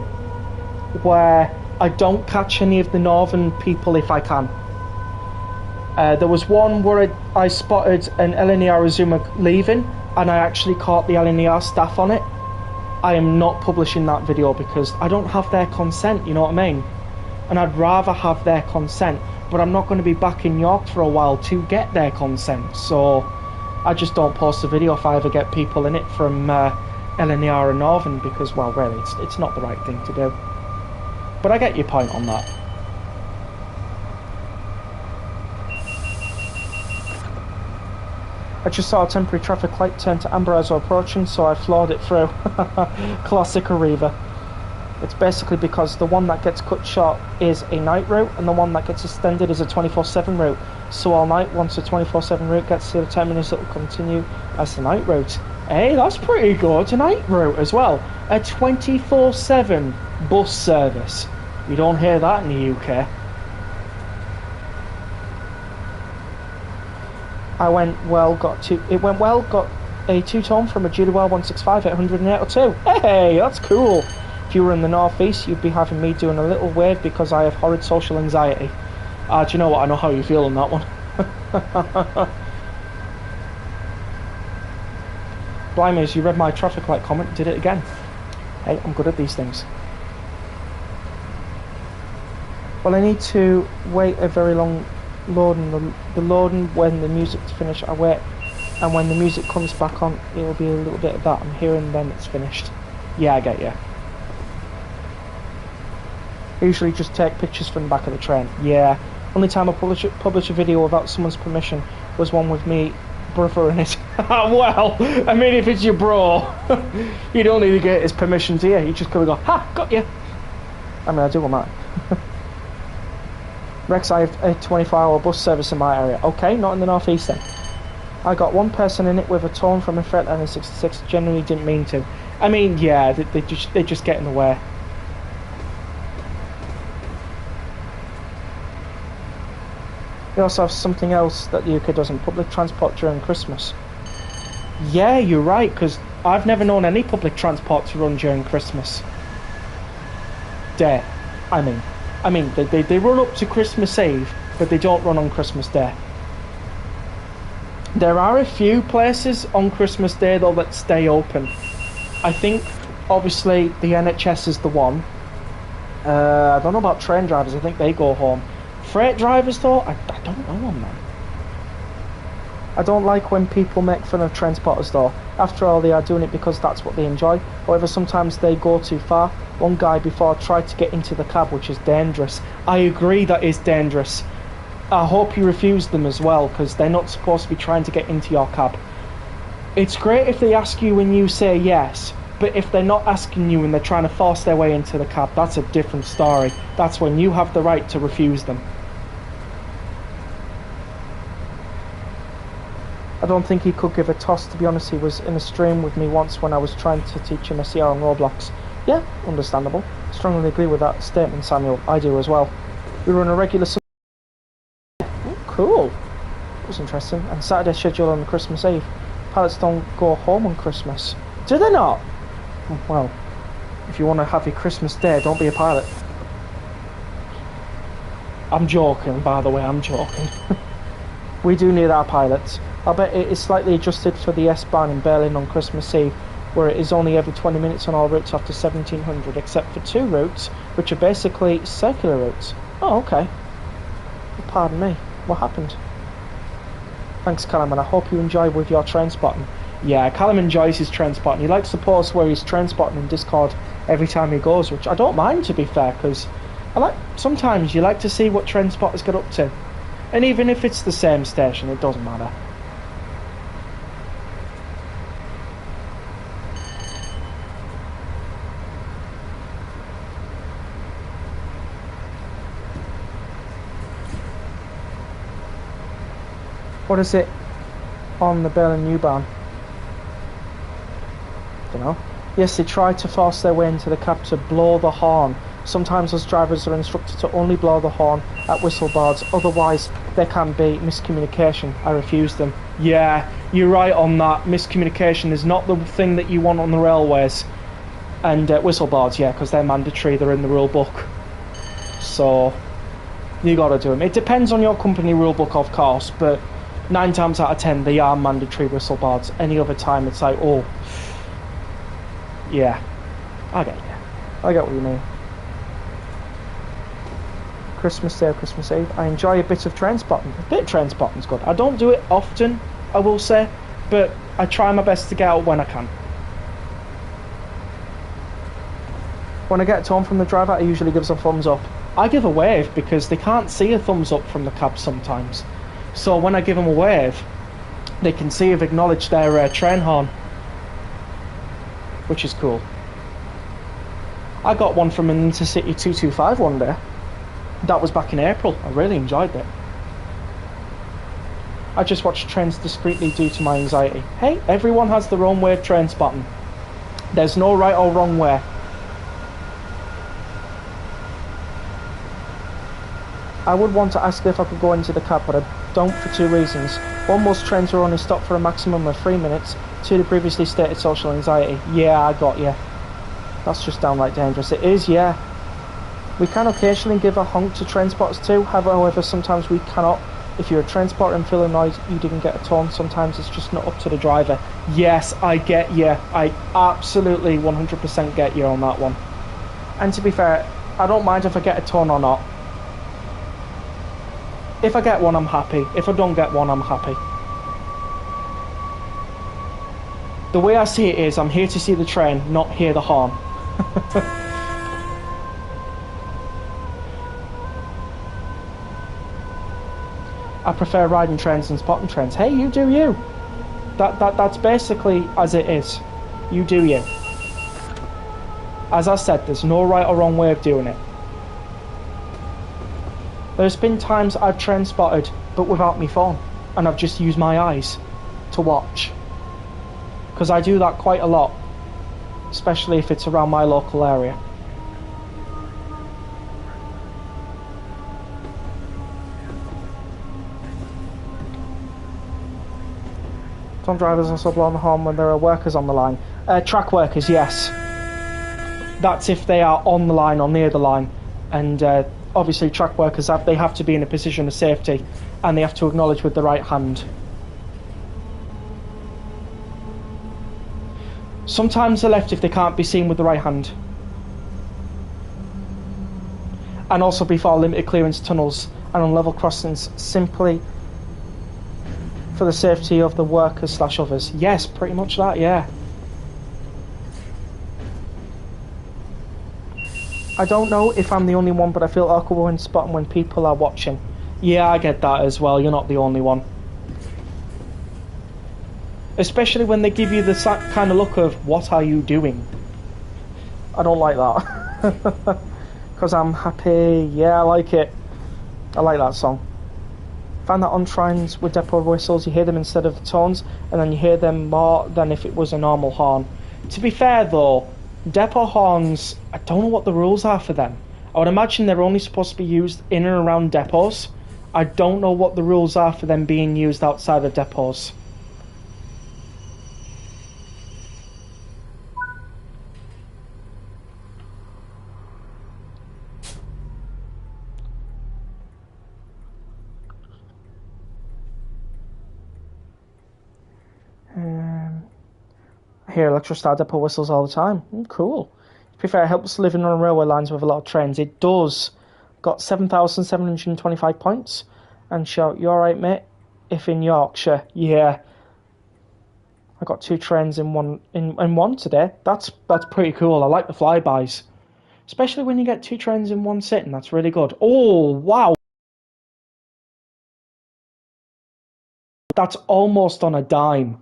where I don't catch any of the northern people if I can. There was one where I spotted an LNER Azuma leaving, and I actually caught the LNER staff on it. I am not publishing that video because I don't have their consent, you know what I mean? And I'd rather have their consent, but I'm not going to be back in York for a while to get their consent, so I just don't post a video if I ever get people in it from LNER and Northern, because, well, really, it's not the right thing to do. But I get your point on that. I just saw a temporary traffic light turn to amber as we're approaching, so I floored it through. Classic Arriva. It's basically because the one that gets cut short is a night route, and the one that gets extended is a 24/7 route. So all night, once the 24/7 route gets to the terminus, it will continue as the night route. Hey, that's pretty good. A night route as well. A 24/7 bus service. You don't hear that in the UK. It went well, got a two-tone from a Juliewell 165 at 108.2. Hey, that's cool. If you were in the northeast, you'd be having me doing a little wave because I have horrid social anxiety. Do you know what? I know how you feel on that one. Blimey, you read my traffic light comment, did it again. Hey, I'm good at these things. Well, I need to wait a very long loading. The loading, when the music's finished, I wait, and when the music comes back on, it'll be a little bit of that. I'm hearing then it's finished. Yeah, I get you. I usually just take pictures from the back of the train. Yeah. Only time I publish a video without someone's permission was one with me brother in it. Well, I mean, if it's your bro, you don't need to get his permission, do you? You just come and go, ha, got you. I mean, I do on that. Rex, I have a 24-hour bus service in my area. Okay, not in the northeast then. I got one person in it with a tone from a Freightliner 66. Generally didn't mean to. I mean, yeah, they just get in the way. We also have something else that the UK doesn't: public transport during Christmas. Yeah, you're right, because I've never known any public transport to run during Christmas Day. I mean, they run up to Christmas Eve, but they don't run on Christmas Day. There are a few places on Christmas Day, though, that stay open. I think, obviously, the NHS is the one. I don't know about train drivers. I think they go home. Freight drivers, though, I don't know on them. I don't like when people make fun of transporters, though. After all, they are doing it because that's what they enjoy. However, sometimes they go too far. One guy before tried to get into the cab, which is dangerous. I agree that is dangerous. I hope you refuse them as well, because they're not supposed to be trying to get into your cab. It's great if they ask you and you say yes, but if they're not asking you and they're trying to force their way into the cab, that's a different story. That's when you have the right to refuse them. I don't think he could give a toss, to be honest. He was in a stream with me once when I was trying to teach him SCR on Roblox. Yeah, understandable. Strongly agree with that statement, Samuel. I do as well. We run a regular... Oh, cool. That was interesting. And Saturday schedule on Christmas Eve. Pilots don't go home on Christmas. Do they not? Well, if you want to have your Christmas day, don't be a pilot. I'm joking, by the way, I'm joking. We do need our pilots. I bet it is slightly adjusted for the S-Bahn in Berlin on Christmas Eve, where it is only every 20 minutes on all routes after 1700, except for 2 routes, which are basically circular routes. Oh, okay. Well, pardon me. What happened? Thanks, Callum, and I hope you enjoy with your train spotting. Yeah, Callum enjoys his train spotting. He likes to post where he's train spotting in Discord every time he goes, which I don't mind, to be fair, because sometimes you like to see what train spotters get up to. And even if it's the same station, it doesn't matter. What is it on the Berlin U-Bahn? Don't know. Yes, they try to force their way into the cab to blow the horn. Sometimes us drivers are instructed to only blow the horn at whistle boards, otherwise there can be miscommunication. I refuse them. Yeah, you're right on that. Miscommunication is not the thing that you want on the railways. And whistle boards, yeah, because they're mandatory, they're in the rule book. So, you gotta do them. It depends on your company rule book, of course, but 9 times out of 10 they are mandatory whistle boards. Any other time it's like, oh, yeah, I get you. I get what you mean. Christmas Day or Christmas Eve, I enjoy a bit of train spotting. A bit of train spotting's good. I don't do it often, I will say, but I try my best to get out when I can. When I get home from the driver, I usually give a thumbs up. I give a wave because they can't see a thumbs up from the cab sometimes. So when I give them a wave, they can see I've acknowledged their train horn, which is cool. I got one from an Intercity 225 one day. That was back in April. I really enjoyed it. I just watch trains discreetly due to my anxiety. Hey, everyone has their own way of train spotting. There's no right or wrong way. I would want to ask if I could go into the cab, but I don't for 2 reasons. One, most trains are only stopped for a maximum of 3 minutes. 2, the previously stated social anxiety. Yeah, I got you. That's just downright dangerous. It is, yeah. We can occasionally give a honk to train spotters too, however sometimes we cannot. If you're a train spotter and feel annoyed you didn't get a tone, sometimes it's just not up to the driver. Yes, I get you. I absolutely 100% get you on that one. And to be fair, I don't mind if I get a tone or not. If I get one, I'm happy. If I don't get one, I'm happy. The way I see it is, I'm here to see the train, not hear the horn. I prefer riding trains and spotting trains. Hey, you do you. That's basically as it is. You do you. As I said, there's no right or wrong way of doing it. There's been times I've train spotted, but without my phone, and I've just used my eyes to watch. Because I do that quite a lot, especially if it's around my local area. Some drivers also blow on the horn when there are workers on the line. Track workers, yes. That's if they are on the line or near the line. And obviously track workers, they have to be in a position of safety and they have to acknowledge with the right hand. Sometimes the left if they can't be seen with the right hand. And also before limited clearance tunnels and on level crossings, simply for the safety of the workers / others. Yes, pretty much that, yeah. I don't know if I'm the only one, but I feel awkward when spotting when people are watching. Yeah, I get that as well. You're not the only one. Especially when they give you the kind of look of, what are you doing? I don't like that. Because I'm happy. Yeah, I like it. I like that song. Find that on shrines with depot whistles, you hear them instead of the tones, and then you hear them more than if it was a normal horn. To be fair though, depot horns, I don't know what the rules are for them. I would imagine they're only supposed to be used in and around depots. I don't know what the rules are for them being used outside of depots. I hear Electrostar depot whistles all the time. Cool. To be fair, it helps living on railway lines with a lot of trains. It does. Got 7,725 points. And shout, you alright, mate? If in Yorkshire, yeah. I got 2 trains in one today. That's pretty cool. I like the flybys. Especially when you get 2 trains in one sitting. That's really good. Oh, wow. That's almost on a dime.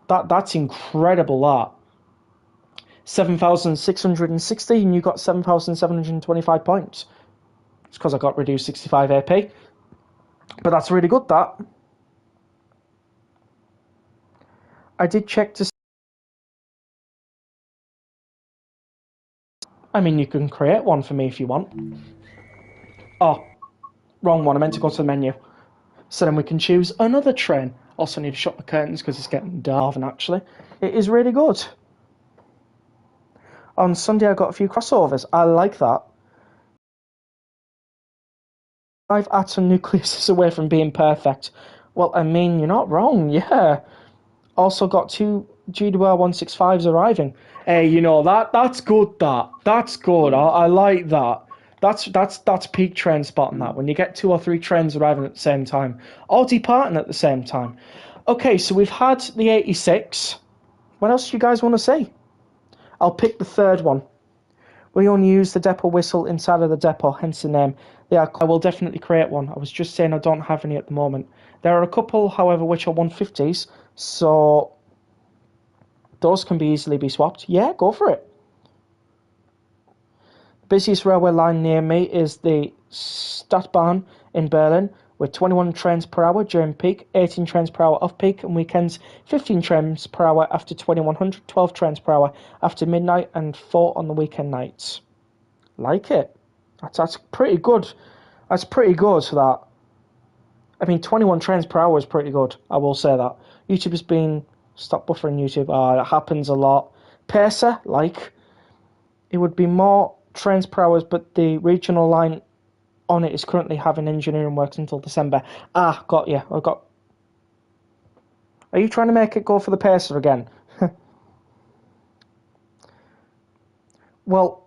That's incredible, that. 7,660 and you got 7,725 points. It's because I got reduced 65 AP. But that's really good, that. I did check to... I mean, you can create one for me if you want. Oh, wrong one. I meant to go to the menu. So then we can choose another train. Also need to shut the curtains because it's getting dark, and actually. It is really good. On Sunday I got a few crossovers. I like that. 5 atom nucleuses away from being perfect. Well, I mean, you're not wrong, yeah. Also got 2 GWR-165s arriving. Hey, you know, that's good, that. That's good. I like that. That's peak train spotting, that. When you get 2 or 3 trains arriving at the same time. Or departing at the same time. Okay, so we've had the 86. What else do you guys want to see? I'll pick the third one. We only use the depot whistle inside of the depot, hence the name. Yeah, I will definitely create one. I was just saying I don't have any at the moment. There are a couple, however, which are 150s, so those can be easily be swapped. Yeah, go for it. The busiest railway line near me is the Stadtbahn in Berlin, with 21 trains per hour during peak, 18 trains per hour off peak, and weekends 15 trains per hour after 2100, 12 trains per hour after midnight, and 4 on the weekend nights. Like it. That's pretty good. That's pretty good for that. I mean, 21 trains per hour is pretty good. I will say that. YouTube has been... Stop buffering YouTube. It happens a lot. Pacer, like... It would be more trains per hour, but the regional line on it is currently having engineering works until December. Ah, got you. I got... Are you trying to make it go for the Pacer again? Well...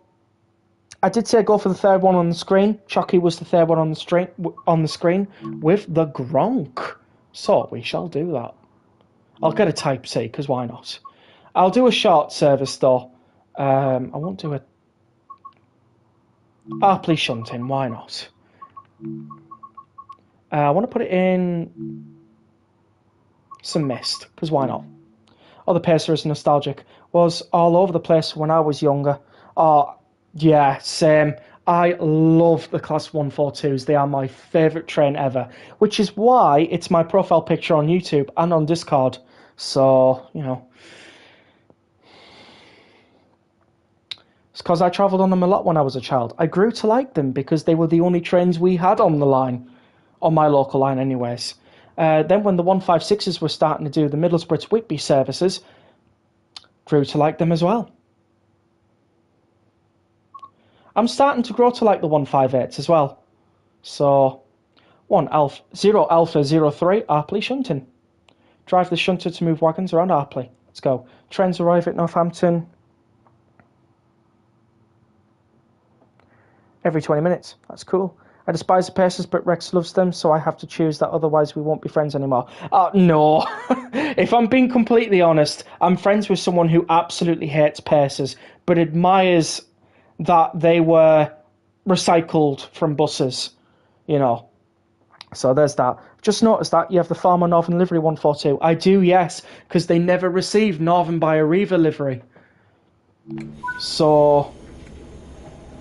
I did say go for the third one on the screen. Chucky was the third one on the screen with the Gronk. So we shall do that. I'll get a Type C, because why not? I'll do a short service though. I won't do a... please shunting, why not? I want to put it in some mist, because why not? Oh, the Pacer is nostalgic. Was all over the place when I was younger. Oh, yeah, same. I love the Class 142s. They are my favourite train ever, which is why it's my profile picture on YouTube and on Discord. So, you know. It's because I travelled on them a lot when I was a child. I grew to like them because they were the only trains we had on the line, on my local line anyways. Then when the 156s were starting to do the Middlesbrough to Whitby services, grew to like them as well. I'm starting to grow to like the 158s as well. So, 0 Alpha 03, Arpley shunting. Drive the shunter to move wagons around Arpley. Let's go. Trains arrive at Northampton every 20 minutes. That's cool. I despise the Pacers, but Rex loves them, so I have to choose that, otherwise we won't be friends anymore. No. If I'm being completely honest, I'm friends with someone who absolutely hates Pacers, but admires that they were recycled from buses, you know. So there's that. Just noticed that you have the Farmer Northern Livery 142. I do, yes, because they never received Northern by Arriva livery. So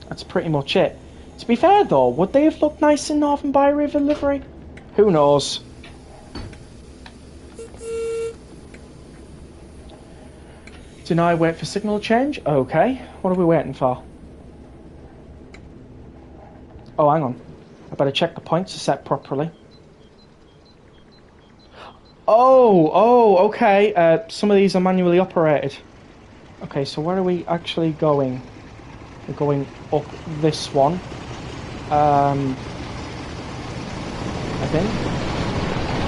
that's pretty much it. To be fair, though, would they have looked nice in Northern by Arriva livery? Who knows? Deny, wait for signal change. Okay. What are we waiting for? Oh, hang on. I better check the points are set properly. Oh, okay. Some of these are manually operated. Okay, so where are we actually going? We're going up this one. I think.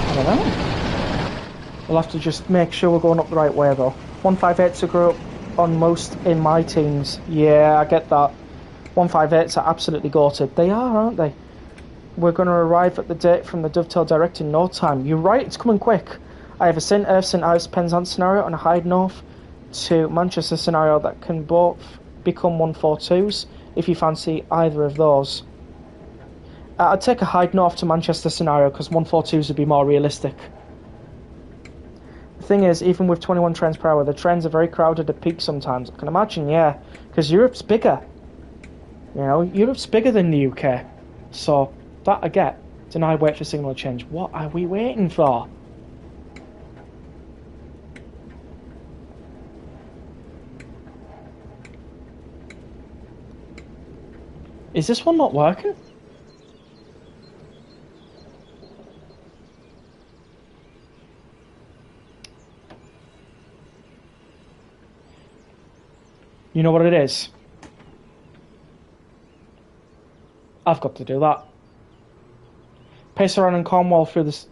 I don't know. We'll have to just make sure we're going up the right way, though. 158s are grew up on most in my teams. Yeah, I get that. 158s are absolutely gutted. They are, aren't they? We're going to arrive at the date from the Dovetail Direct in no time. You're right, it's coming quick. I have a St. Ives Penzance scenario and a Hyde North to Manchester scenario that can both become 142s if you fancy either of those. I'd take a Hyde North to Manchester scenario because 142s would be more realistic. The thing is, even with 21 trains per hour, the trains are very crowded at peak sometimes. I can imagine, yeah, because Europe's bigger. You know, Europe's bigger than the UK. So, that I get. Deny, wait for signal change. What are we waiting for? Is this one not working? You know what it is? I've got to do that. Pace around in Cornwall through this.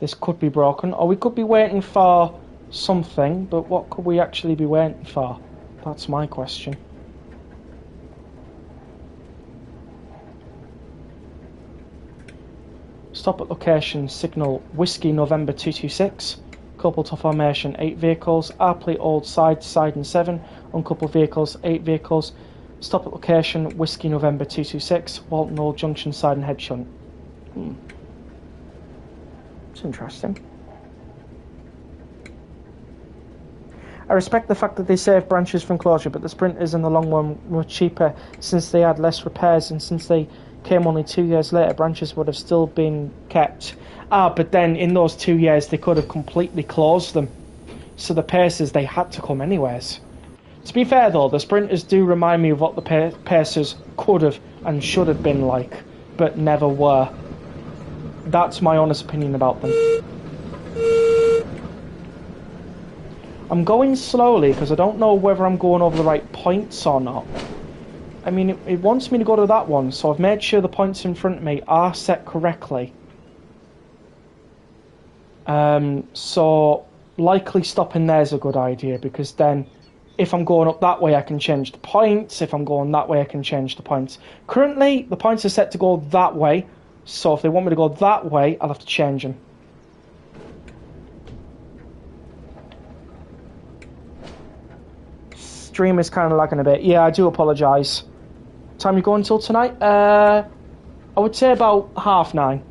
This could be broken, or we could be waiting for something. But what could we actually be waiting for? That's my question. Stop at location. Signal Whiskey November 226. Coupled to formation 8 vehicles. Arpley Old side and 7. Uncoupled vehicles 8 vehicles. Stop at location Whiskey November 226. Walton Old Junction side and head shunt. It's interesting. I respect the fact that they saved branches from closure, but the sprinters in the long run were cheaper since they had less repairs, and since they came only 2 years later, branches would have still been kept. But then in those 2 years they could have completely closed them. So the Pacers, they had to come anyways. To be fair though, the sprinters do remind me of what the Pacers could have and should have been like, but never were. That's my honest opinion about them. I'm going slowly because I don't know whether I'm going over the right points or not. I mean, it wants me to go to that one, so I've made sure the points in front of me are set correctly. So likely stopping there is a good idea, because then if I'm going up that way I can change the points, if I'm going that way I can change the points. Currently the points are set to go that way, so if they want me to go that way I'll have to change them. Stream is kind of lagging a bit. Yeah, I do apologise. Time you go until tonight? I would say about 9:30.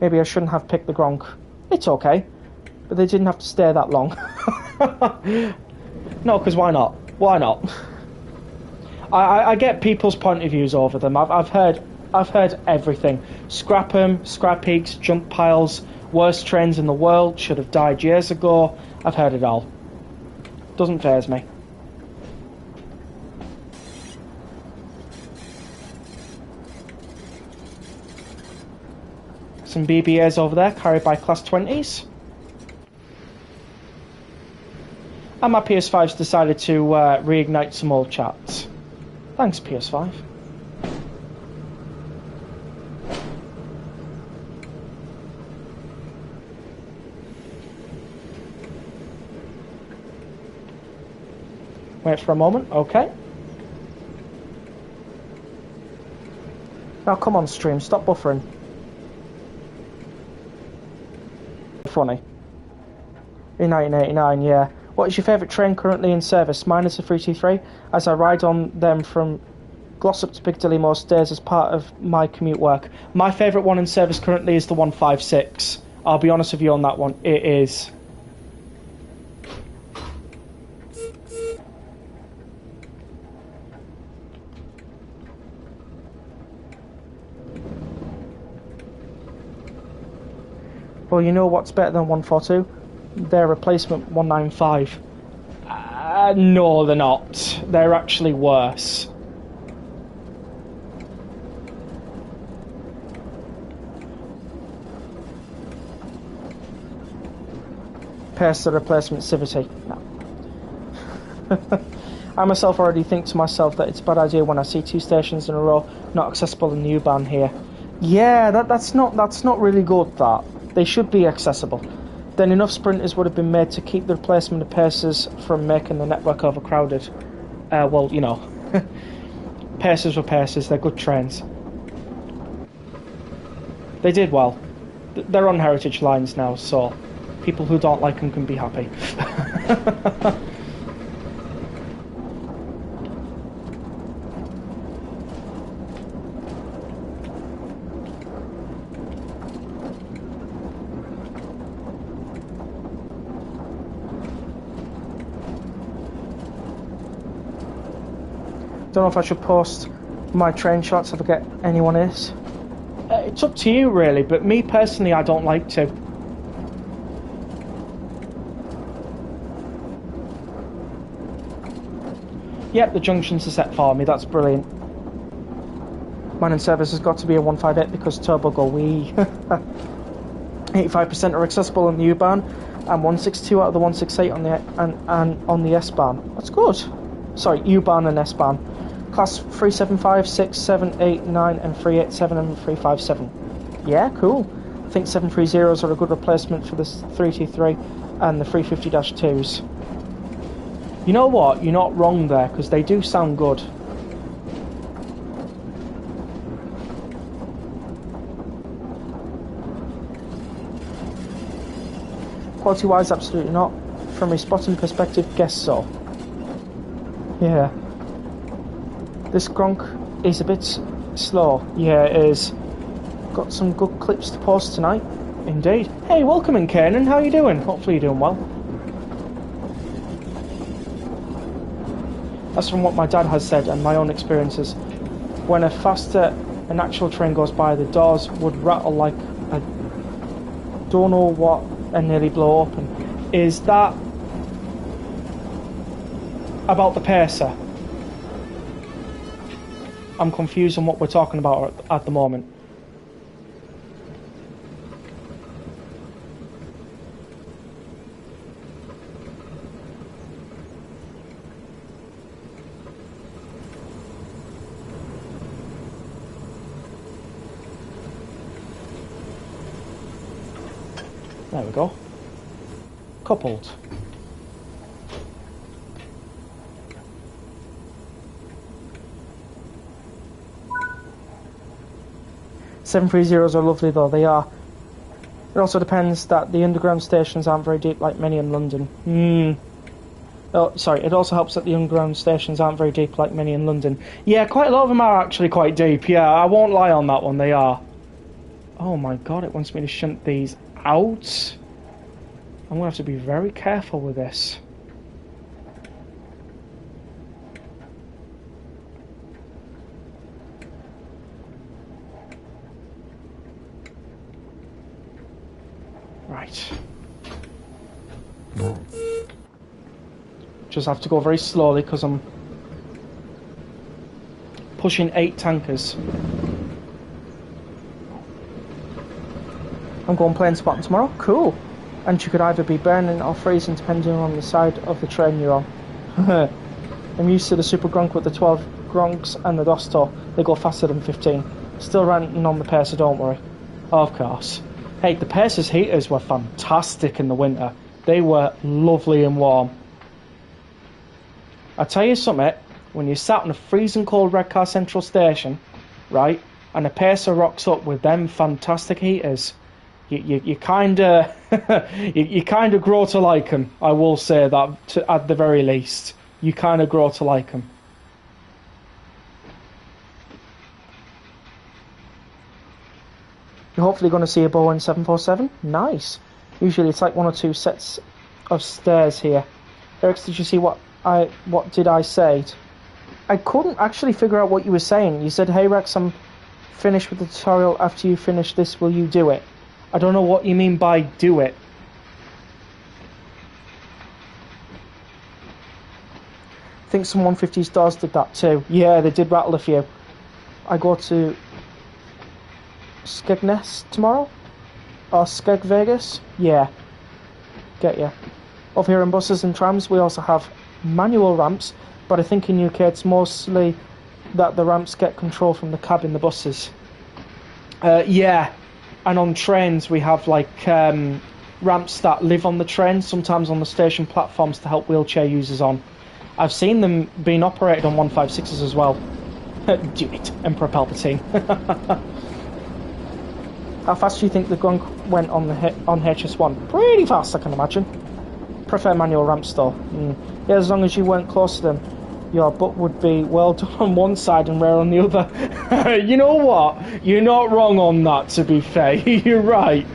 Maybe I shouldn't have picked the Gronk. It's okay. But they didn't have to stay that long. No, because why not? Why not? I get people's point of views over them. I've heard everything. Scrap them, scrap heaps, junk piles, worst trains in the world, should have died years ago. I've heard it all. Doesn't faze me. Some BBAs over there, carried by Class 20s. And my PS5's decided to reignite some old chats. Thanks, PS5. Wait for a moment, okay. Now come on stream, stop buffering. Funny. In 1989, yeah. What is your favourite train currently in service? Mine is the 323, as I ride on them from Glossop to Piccadilly most days as part of my commute work. My favourite one in service currently is the 156. I'll be honest with you on that one, it is. Well, you know what's better than 142? Their replacement 195. No, they're not. They're actually worse. Pass the replacement Civity. No. I myself already think to myself that it's a bad idea when I see 2 stations in a row not accessible in the U-Bahn here. Yeah, that's not really good, that. They should be accessible. Then enough sprinters would have been made to keep the replacement of Pacers from making the network overcrowded. Well, you know. Pacers were Pacers, they're good trains. They did well. They're on heritage lines now, so people who don't like them can be happy. Don't know if I should post my train shots if I get anyone is. It's up to you really, but me personally I don't like to. Yep, the junctions are set for me, that's brilliant. Mine in service has got to be a 158 because turbo go wee. 85% are accessible on the U-Bahn and 162 out of the 168 on the and on the S-Bahn. That's good. Sorry, U-Bahn and S-Bahn. Class 375, 6, 7, 8, 9 and 387 and 357. Yeah, cool. I think 730s are a good replacement for the 323 and the 350-2s. You know what? You're not wrong there, because they do sound good. Quality-wise, absolutely not. From a spotting perspective, guess so. Yeah. This Gronk is a bit slow. Yeah, it is. Got some good clips to post tonight. Indeed. Hey, welcome in, Kanan. How you doing? Hopefully you're doing well. That's from what my dad has said and my own experiences. When a faster an actual train goes by, the doors would rattle like a don't know what and nearly blow open. Is that about the pacer? I'm confused on what we're talking about at the moment. There we go. Coupled. Seven 730s are lovely though, they are. It also depends that the underground stations aren't very deep like many in London. Oh, sorry, it also helps that the underground stations aren't very deep like many in London. Yeah, quite a lot of them are actually quite deep, yeah, I won't lie on that one, they are. Oh my god, it wants me to shunt these out. I'm going to have to be very careful with this. Right. Just have to go very slowly because I'm pushing 8 tankers. I'm going plain spotting tomorrow. Cool. And you could either be burning or freezing depending on the side of the train you're on. I'm used to the Super Gronk with the 12 Gronks and the Dosto. They go faster than 15. Still ranting on the Pacer, don't worry. Of course. Hey, the Pacer's heaters were fantastic in the winter. They were lovely and warm. I tell you something, when you're sat on a freezing cold Redcar Central Station, right, and a pacer rocks up with them fantastic heaters, you kind of you kind of grow to like them. I will say that at the very least, you kind of grow to like them. You're hopefully going to see a Boeing 747. Nice. Usually it's like 1 or 2 sets of stairs here. Eric, did you see what did I say? I couldn't actually figure out what you were saying. You said, "Hey Rex, I'm finished with the tutorial. After you finish this, will you do it?" I don't know what you mean by do it. I think some 150 stars did that too. Yeah, they did rattle a few. I go to Skegness tomorrow? Or Skeg Vegas? Yeah. Get ya. Over here in buses and trams we also have manual ramps, but I think in UK it's mostly that the ramps get control from the cab in the buses. Yeah. And on trains we have like ramps that live on the train, sometimes on the station platforms to help wheelchair users on. I've seen them being operated on 156s as well. Do it, Emperor Palpatine. How fast do you think the gun went on HS1? Pretty fast, I can imagine. Prefer manual ramps though. Yeah, as long as you weren't close to them, your butt would be well done on one side and rare on the other. You know what? You're not wrong on that, to be fair. You're right.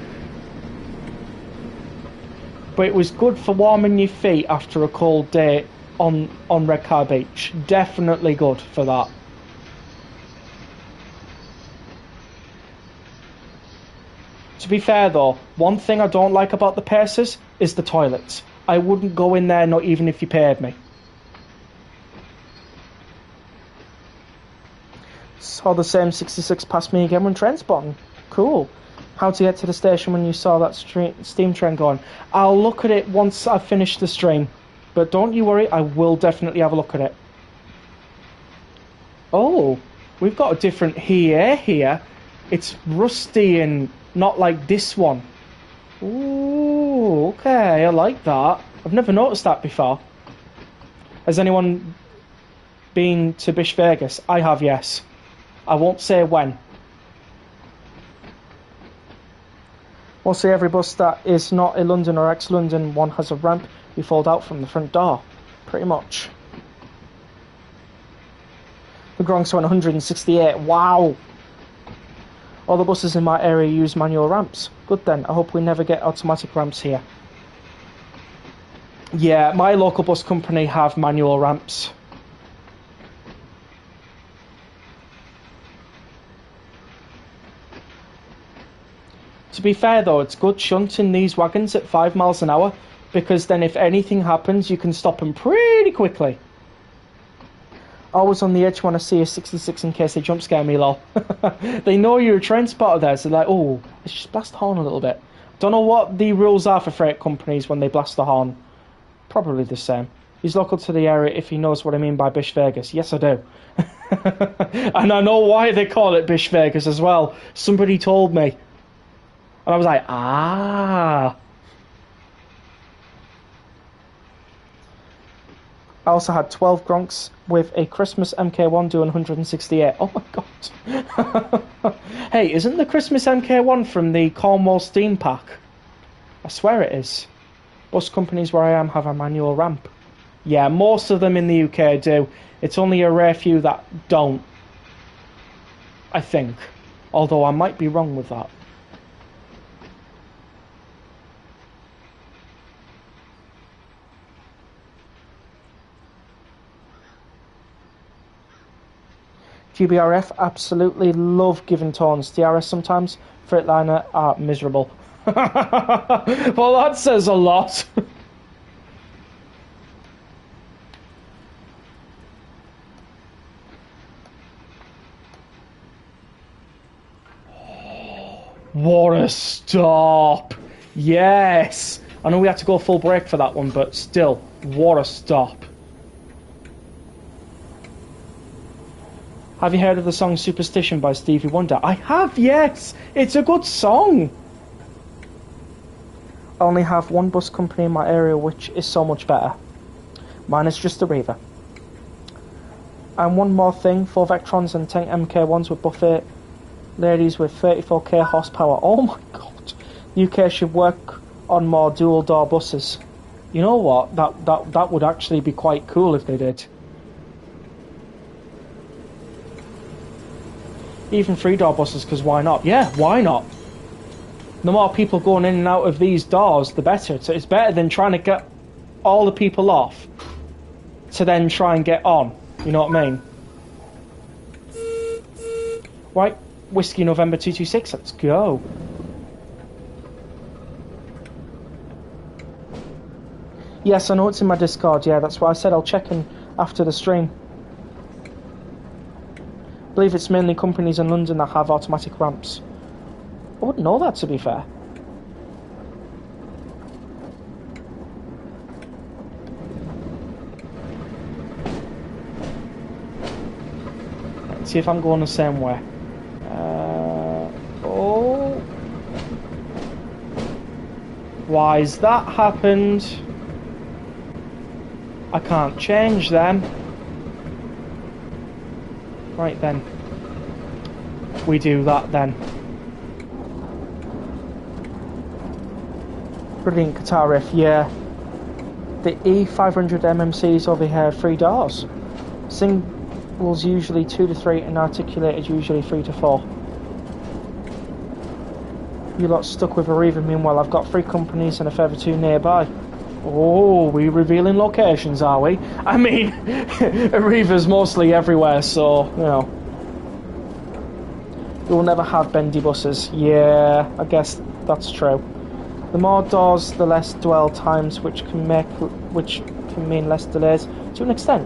But it was good for warming your feet after a cold day on Redcar Beach. Definitely good for that. To be fair though, one thing I don't like about the Pacers is the toilets. I wouldn't go in there, not even if you paid me. Saw the same 66 past me again when train spotting. Cool. How to get to the station when you saw that steam train going? I'll look at it once I've finished the stream. But don't you worry, I will definitely have a look at it. Oh, we've got a different here. It's rusty and not like this one. Ooh, okay, I like that. I've never noticed that before. Has anyone been to Bish Vegas? I have, yes. I won't say when. Mostly every bus that is not a London or ex-London one has a ramp you fold out from the front door. Pretty much. The Gronks went 168. Wow! All the buses in my area use manual ramps. Good then, I hope we never get automatic ramps here. Yeah, my local bus company have manual ramps. To be fair though, it's good shunting these wagons at 5 miles an hour, because then if anything happens you can stop them pretty quickly. Always on the edge when I see a 66 in case they jump scare me, lol. They know you're a train spotter there, so they're like, oh, let's just blast the horn a little bit. Don't know what the rules are for freight companies when they blast the horn. Probably the same. He's local to the area if he knows what I mean by Bish Vegas. Yes, I do. And I know why they call it Bish Vegas as well. Somebody told me. And I was like, ah. I also had 12 Gronks with a Christmas MK1 doing 168. Oh my god. Hey, isn't the Christmas MK1 from the Cornwall Steam Pack? I swear it is. Bus companies where I am have a manual ramp. Yeah, most of them in the UK do. It's only a rare few that don't. I think. Although I might be wrong with that. GBRF absolutely love giving tones. DRS sometimes, Freightliner are miserable. Well, that says a lot. What a stop! Yes! I know we had to go full brake for that one, but still, what a stop. Have you heard of the song Superstition by Stevie Wonder? I have, yes! It's a good song! I only have one bus company in my area which is so much better. Mine is just a Reaver. And one more thing, 4 Vectrons and 10 MK1s with buffet ladies with 34k horsepower. Oh my god. UK should work on more dual door buses. You know what? That would actually be quite cool if they did. Even 3-door buses, because why not? Yeah, why not? The more people going in and out of these doors, the better. It's better than trying to get all the people off to then try and get on. You know what I mean? Right, Whiskey November 226, let's go. Yes, I know it's in my Discord, yeah, that's why I said I'll check in after the stream. I believe it's mainly companies in London that have automatic ramps. I wouldn't know that, to be fair. Let's see if I'm going the same way. Oh. Why's that happened? I can't change them. Right then. We do that then. Brilliant guitar riff, yeah. The E500 MMCs over here, 3 doors. Singles usually 2 to 3 and articulated usually 3 to 4. You lot stuck with Arriva, meanwhile I've got 3 companies and a further 2 nearby. Oh, we revealing locations, are we? I mean, Arriva's mostly everywhere, so, you know. You'll never have bendy buses. Yeah, I guess that's true. The more doors, the less dwell times, which can mean less delays to an extent.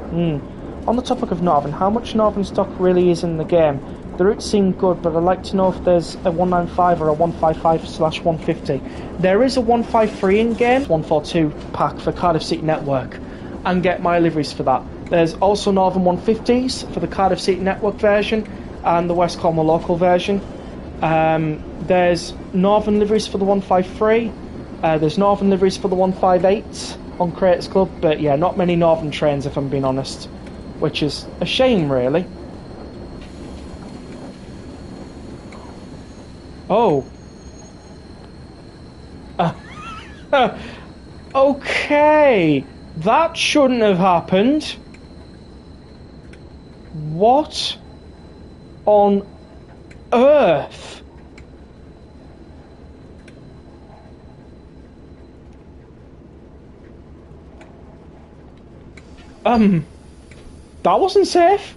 On the topic of Northern, how much Northern stock really is in the game? The routes seem good, but I'd like to know if there's a 195 or a 155/150. There is a 153 in game, 142 pack for Cardiff City Network, and get my liveries for that. There's also Northern 150s for the Cardiff City Network version and the West Cornwall local version. There's Northern liveries for the 153. There's Northern liveries for the 158 on Creators Club, but yeah, not many Northern trains if I'm being honest, which is a shame really. Oh. Okay. That shouldn't have happened. What on earth? That wasn't safe.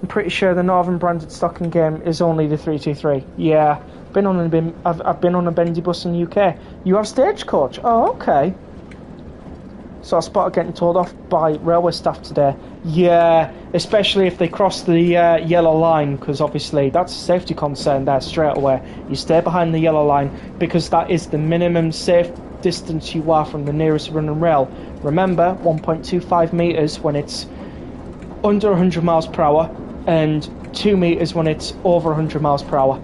I'm pretty sure the Northern branded stocking game is only the 323. Yeah, I've been on a bendy bus in the UK. You have Stagecoach? Oh, okay. So I spotted getting told off by railway staff today. Yeah, especially if they cross the yellow line, because obviously that's a safety concern there straight away. You stay behind the yellow line because that is the minimum safe distance you are from the nearest running rail. Remember, 1.25 metres when it's under 100 miles per hour and 2 metres when it's over 100 miles per hour.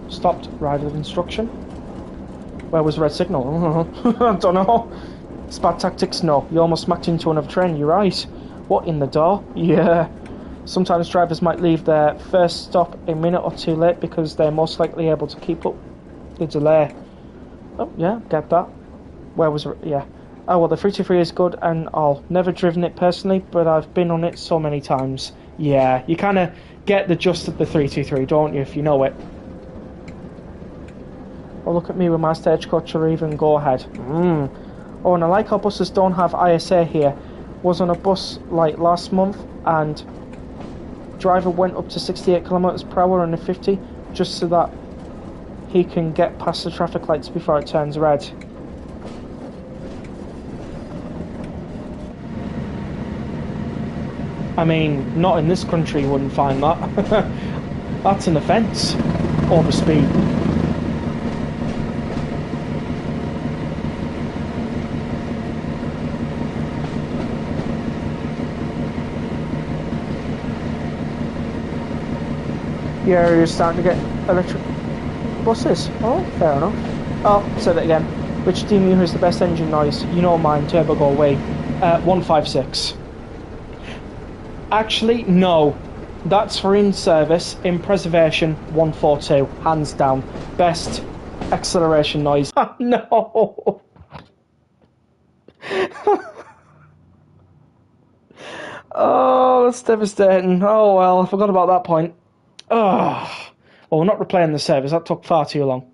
Stopped, rider of instruction. Where was the red signal? I don't know. It's bad tactics, no. You almost smacked into another train, you're right. What, in the door? Yeah. Sometimes drivers might leave their first stop a minute or two late because they're most likely able to keep up the delay. Oh, yeah, get that. Where was it? Yeah. Oh, well, the 323 is good and all. Never driven it personally, but I've been on it so many times. Yeah, you kind of get the gist of the 323, don't you, if you know it. Oh, look at me with my Stagecoach or even Go Ahead. Oh, and I like how buses don't have ISA here. Was on a bus like last month and driver went up to 68 kilometers per hour on a 50 just so that he can get past the traffic lights before it turns red. I mean, not in this country you wouldn't find that. That's an offence. Over speed. The area is starting to get electric buses. Oh, fair enough. Oh, said it again. Which DMU has the best engine noise? You know mine, turbo go away. 156. Actually, no. That's for in service, in preservation, 142. Hands down. Best acceleration noise. Oh, no. Oh, that's devastating. Oh, well, I forgot about that point. Oh. Well, we're not replaying the service. That took far too long.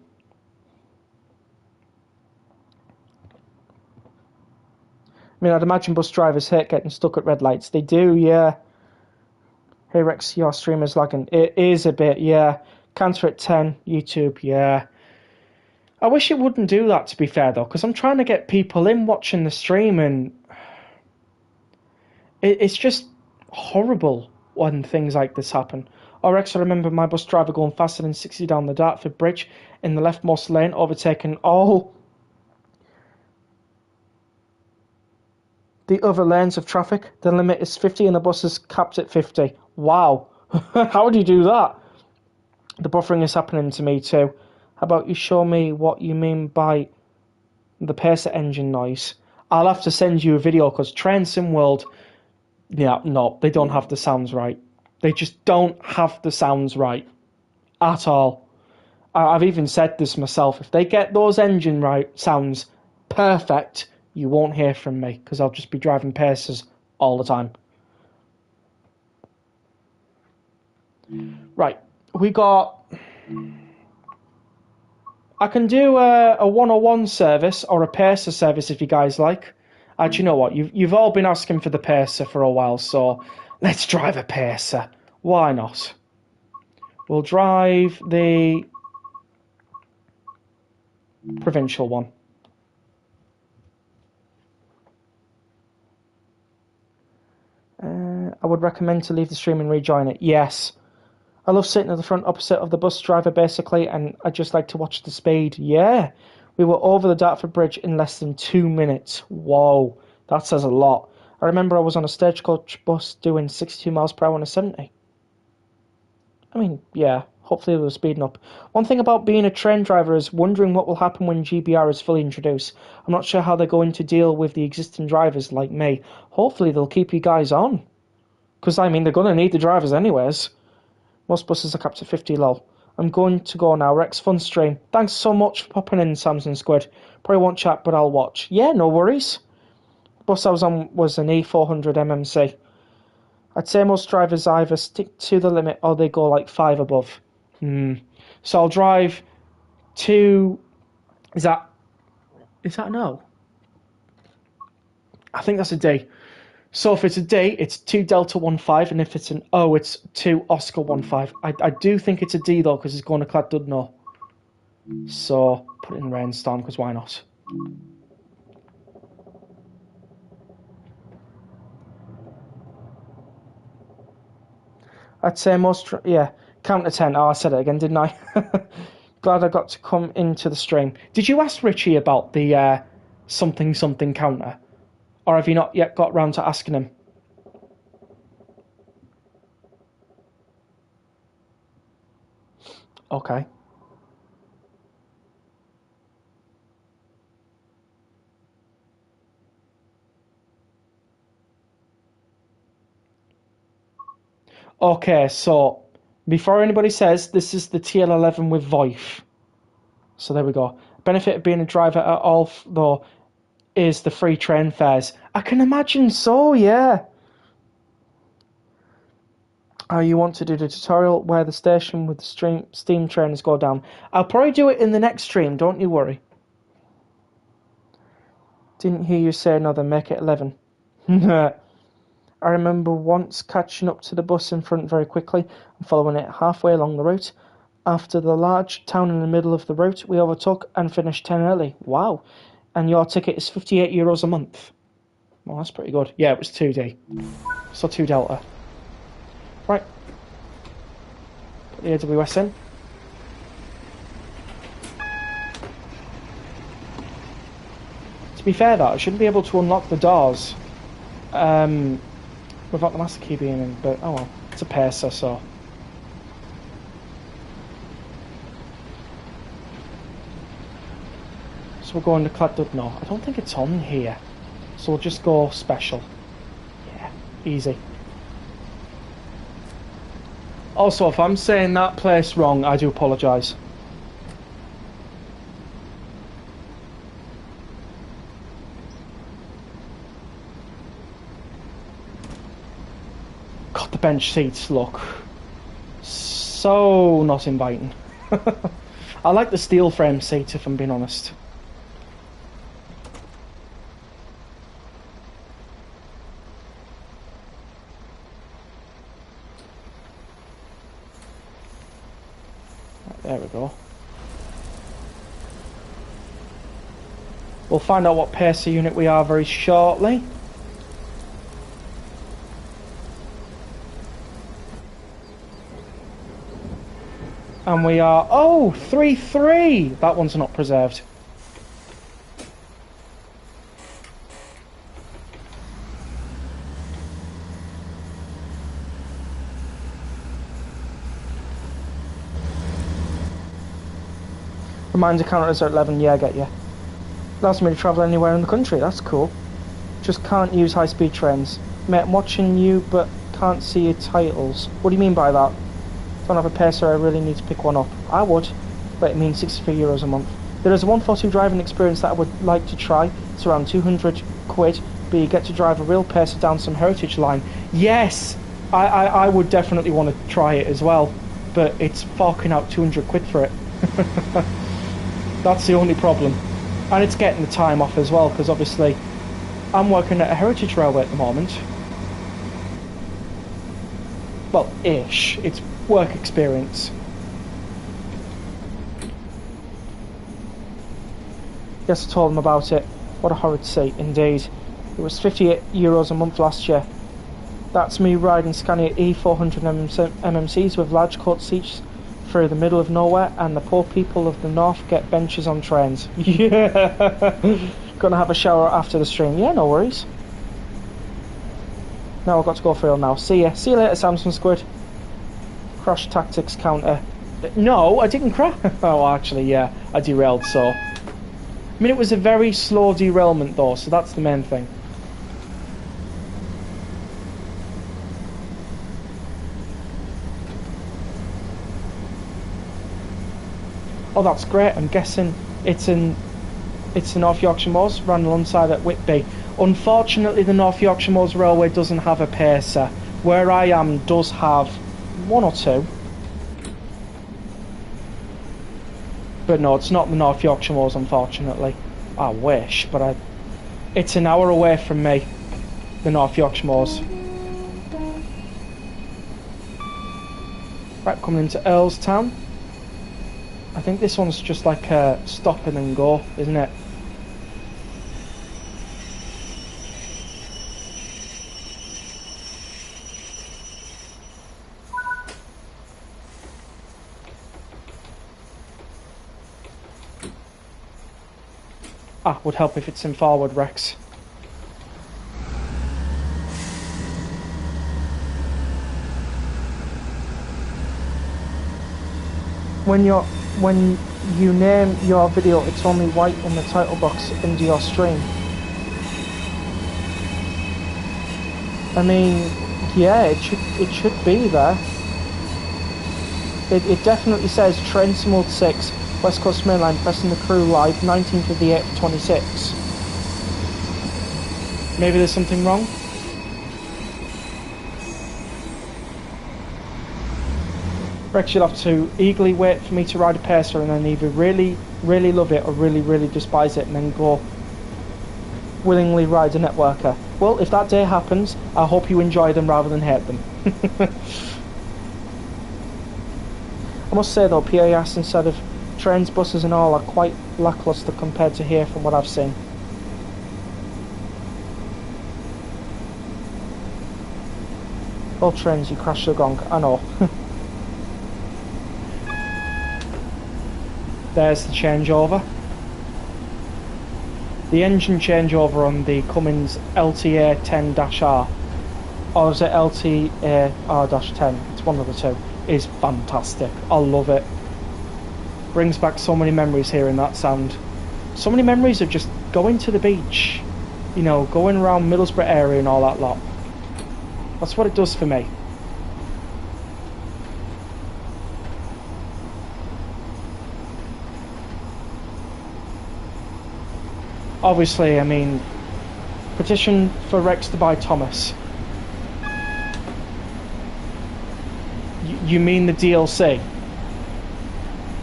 I mean, I'd imagine bus drivers hate getting stuck at red lights. They do, yeah. Hey, Rex, your stream is lagging. It is a bit, yeah. Counter at 10, YouTube, yeah. I wish it wouldn't do that, to be fair, though, because I'm trying to get people in watching the stream, and it's just horrible when things like this happen. Oh, Rex, I remember my bus driver going faster than 60 down the Dartford Bridge in the leftmost lane, overtaking all the other lanes of traffic. The limit is 50 and the bus is capped at 50. Wow. How would you do that? The buffering is happening to me too. How about you show me what you mean by the Pacer engine noise? I'll have to send you a video because Train Sim World, yeah, no, they don't have the sounds right. They just don't have the sounds right at all. I've even said this myself. If they get those engine sounds perfect, you won't hear from me because I'll just be driving Pacers all the time. Right, we got... I can do a 101 service or a Pacer service if you guys like. Do you know what? You've all been asking for the Pacer for a while, so let's drive a Pacer. Why not? We'll drive the provincial one. I would recommend to leave the stream and rejoin it. Yes. I love sitting at the front opposite of the bus driver, basically, and I just like to watch the speed. Yeah. We were over the Dartford Bridge in less than 2 minutes. Whoa. That says a lot. I remember I was on a stagecoach bus doing 62 miles per hour on a 70. I mean, yeah. Hopefully they were speeding up. One thing about being a train driver is wondering what will happen when GBR is fully introduced. I'm not sure how they're going to deal with the existing drivers like me. Hopefully they'll keep you guys on. Because, I mean, they're going to need the drivers anyways. Most buses are capped at 50 lol. I'm going to go now. Rex, fun stream. Thanks so much for popping in, Samson Squid. Probably won't chat, but I'll watch. Yeah, no worries. The bus I was on was an E400 MMC. I'd say most drivers either stick to the limit or they go like 5 above. So I'll drive to... Is that an O? I think that's a D. So if it's a D, it's 2 Delta 15, and if it's an O, it's 2 Oscar 15. I do think it's a D, though, because it's going to Clad Dudno. So put it in Rainstorm, because why not? I'd say most... Yeah, count to 10. Oh, I said it again, didn't I? Glad I got to come into the stream. Did you ask Richie about the something counter? Or have you not yet got round to asking him? Okay. Okay, so before anybody says, this is the TL11 with VoIP. So there we go. Benefit of being a driver at all, though, is the free train fares. I can imagine so, yeah. You want to do the tutorial where the station with the steam trains go down. I'll probably do it in the next stream, don't you worry. Didn't hear you say no, then make it 11. I remember once catching up to the bus in front very quickly and following it halfway along the route. After the large town in the middle of the route, we overtook and finished 10 early. Wow. And your ticket is €58 a month. Well, that's pretty good. Yeah, it was 2D. So 2 Delta. Right. Put the AWS in. To be fair, though, I shouldn't be able to unlock the doors without the master key being in, but oh well. It's a Pacer, so... So we're going to Cladud. No, I don't think it's on here. So we'll just go special. Yeah, easy. Also, if I'm saying that place wrong, I do apologise. God, the bench seats look so not inviting. I like the steel frame seats, if I'm being honest. Right, there we go. We'll find out what pacer unit we are very shortly. And we are, oh, 3-3. That one's not preserved. Reminder counters are 11, yeah, I get you. Allows me to travel anywhere in the country, that's cool. Just can't use high-speed trains. Mate, I'm watching you, but can't see your titles. What do you mean by that? Don't have a pacer, I really need to pick one up. I would, but it means €63 a month. There is a 142 driving experience that I would like to try. It's around 200 quid, but you get to drive a real pacer down some heritage line. Yes! I would definitely want to try it as well, but it's forking out 200 quid for it. That's the only problem. And it's getting the time off as well, because obviously I'm working at a heritage railway at the moment. Well, ish. It's work experience. Yes, I told them about it. What a horrid seat, indeed. It was €58 a month last year. That's me riding Scania E400 MMCs with large coach seats through the middle of nowhere, and the poor people of the north get benches on trains. Yeah! Gonna have a shower after the stream. Yeah, no worries. Now I've got to go for real now. See ya. See you later, Samson Squid. Crash tactics counter. No, I didn't crash. Oh, actually, yeah, I derailed, so. I mean, it was a very slow derailment, though, so that's the main thing. Oh, that's great. I'm guessing it's in North Yorkshire Moors, ran alongside at Whitby. Unfortunately, the North Yorkshire Moors Railway doesn't have a pacer. Where I am does have one or two. But no, it's not the North Yorkshire Moors, unfortunately. I wish, but it's an hour away from me, the North Yorkshire Moors. Right, coming into Earlstown. I think this one's just like a stop and then go, isn't it? Ah, would help if it's in forward, Rex. When you name your video, it's only white in the title box into your stream. I mean, yeah, it should be there. It definitely says Train Simult 6, West Coast Mainline, Preston the Crewe live, 19th of the 8th, 26. Maybe there's something wrong? Rex, you'll have to eagerly wait for me to ride a pacer and then either really, really love it or really, really despise it and then go willingly ride a networker. Well, if that day happens, I hope you enjoy them rather than hate them. I must say though, PAS instead of trains, buses and all are quite lacklustre compared to here from what I've seen. All trains, you crash the gong, I know. There's the changeover. The engine changeover on the Cummins LTA 10-R, or is it LTA R-10? It's one of the two. Is fantastic. I love it. Brings back so many memories hearing that sound. so many memories of just going to the beach, you know, going around Middlesbrough area and all that lot. That's what it does for me. Obviously, I mean, petition for Rex to buy Thomas. You mean the DLC?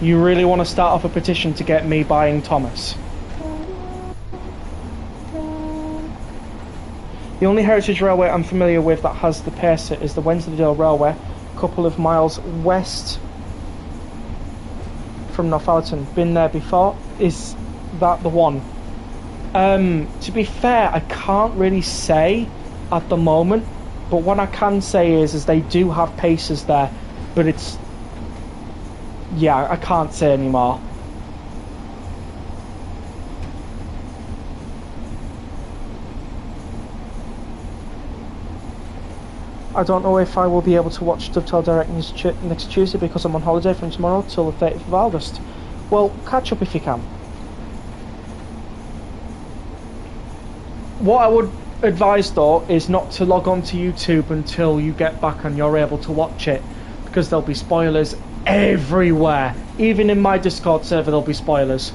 You really want to start off a petition to get me buying Thomas? The only heritage railway I'm familiar with that has the Pacer is the Wensleydale Railway, a couple of miles west from Northallerton. Been there before. Is that the one? To be fair, I can't really say at the moment, but what I can say is they do have Pacers there, but it's... yeah, I can't say anymore. I don't know if I will be able to watch Dovetail Direct next Tuesday because I'm on holiday from tomorrow till the 30th of August. Well, catch up if you can. What I would advise though is not to log on to YouTube until you get back and you're able to watch it, because there'll be spoilers everywhere. Even in my Discord server there'll be spoilers.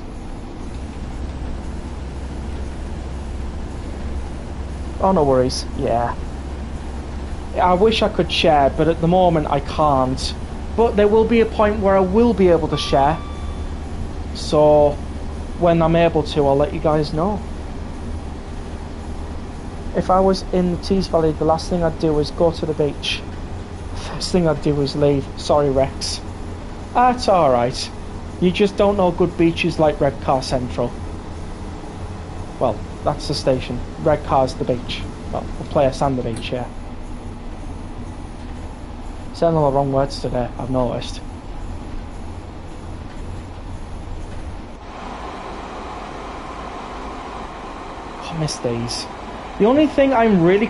Oh, no worries. Yeah. I wish I could share, but at the moment I can't. But there will be a point where I will be able to share. So when I'm able to, I'll let you guys know. If I was in the Tees Valley, the last thing I'd do is go to the beach. First thing I'd do is leave. Sorry, Rex. That's alright. You just don't know good beaches like Redcar Central. Well, that's the station. Redcar's the beach. Well, the place and the beach, yeah. Saying all the wrong words today, I've noticed. I miss these. The only thing I'm really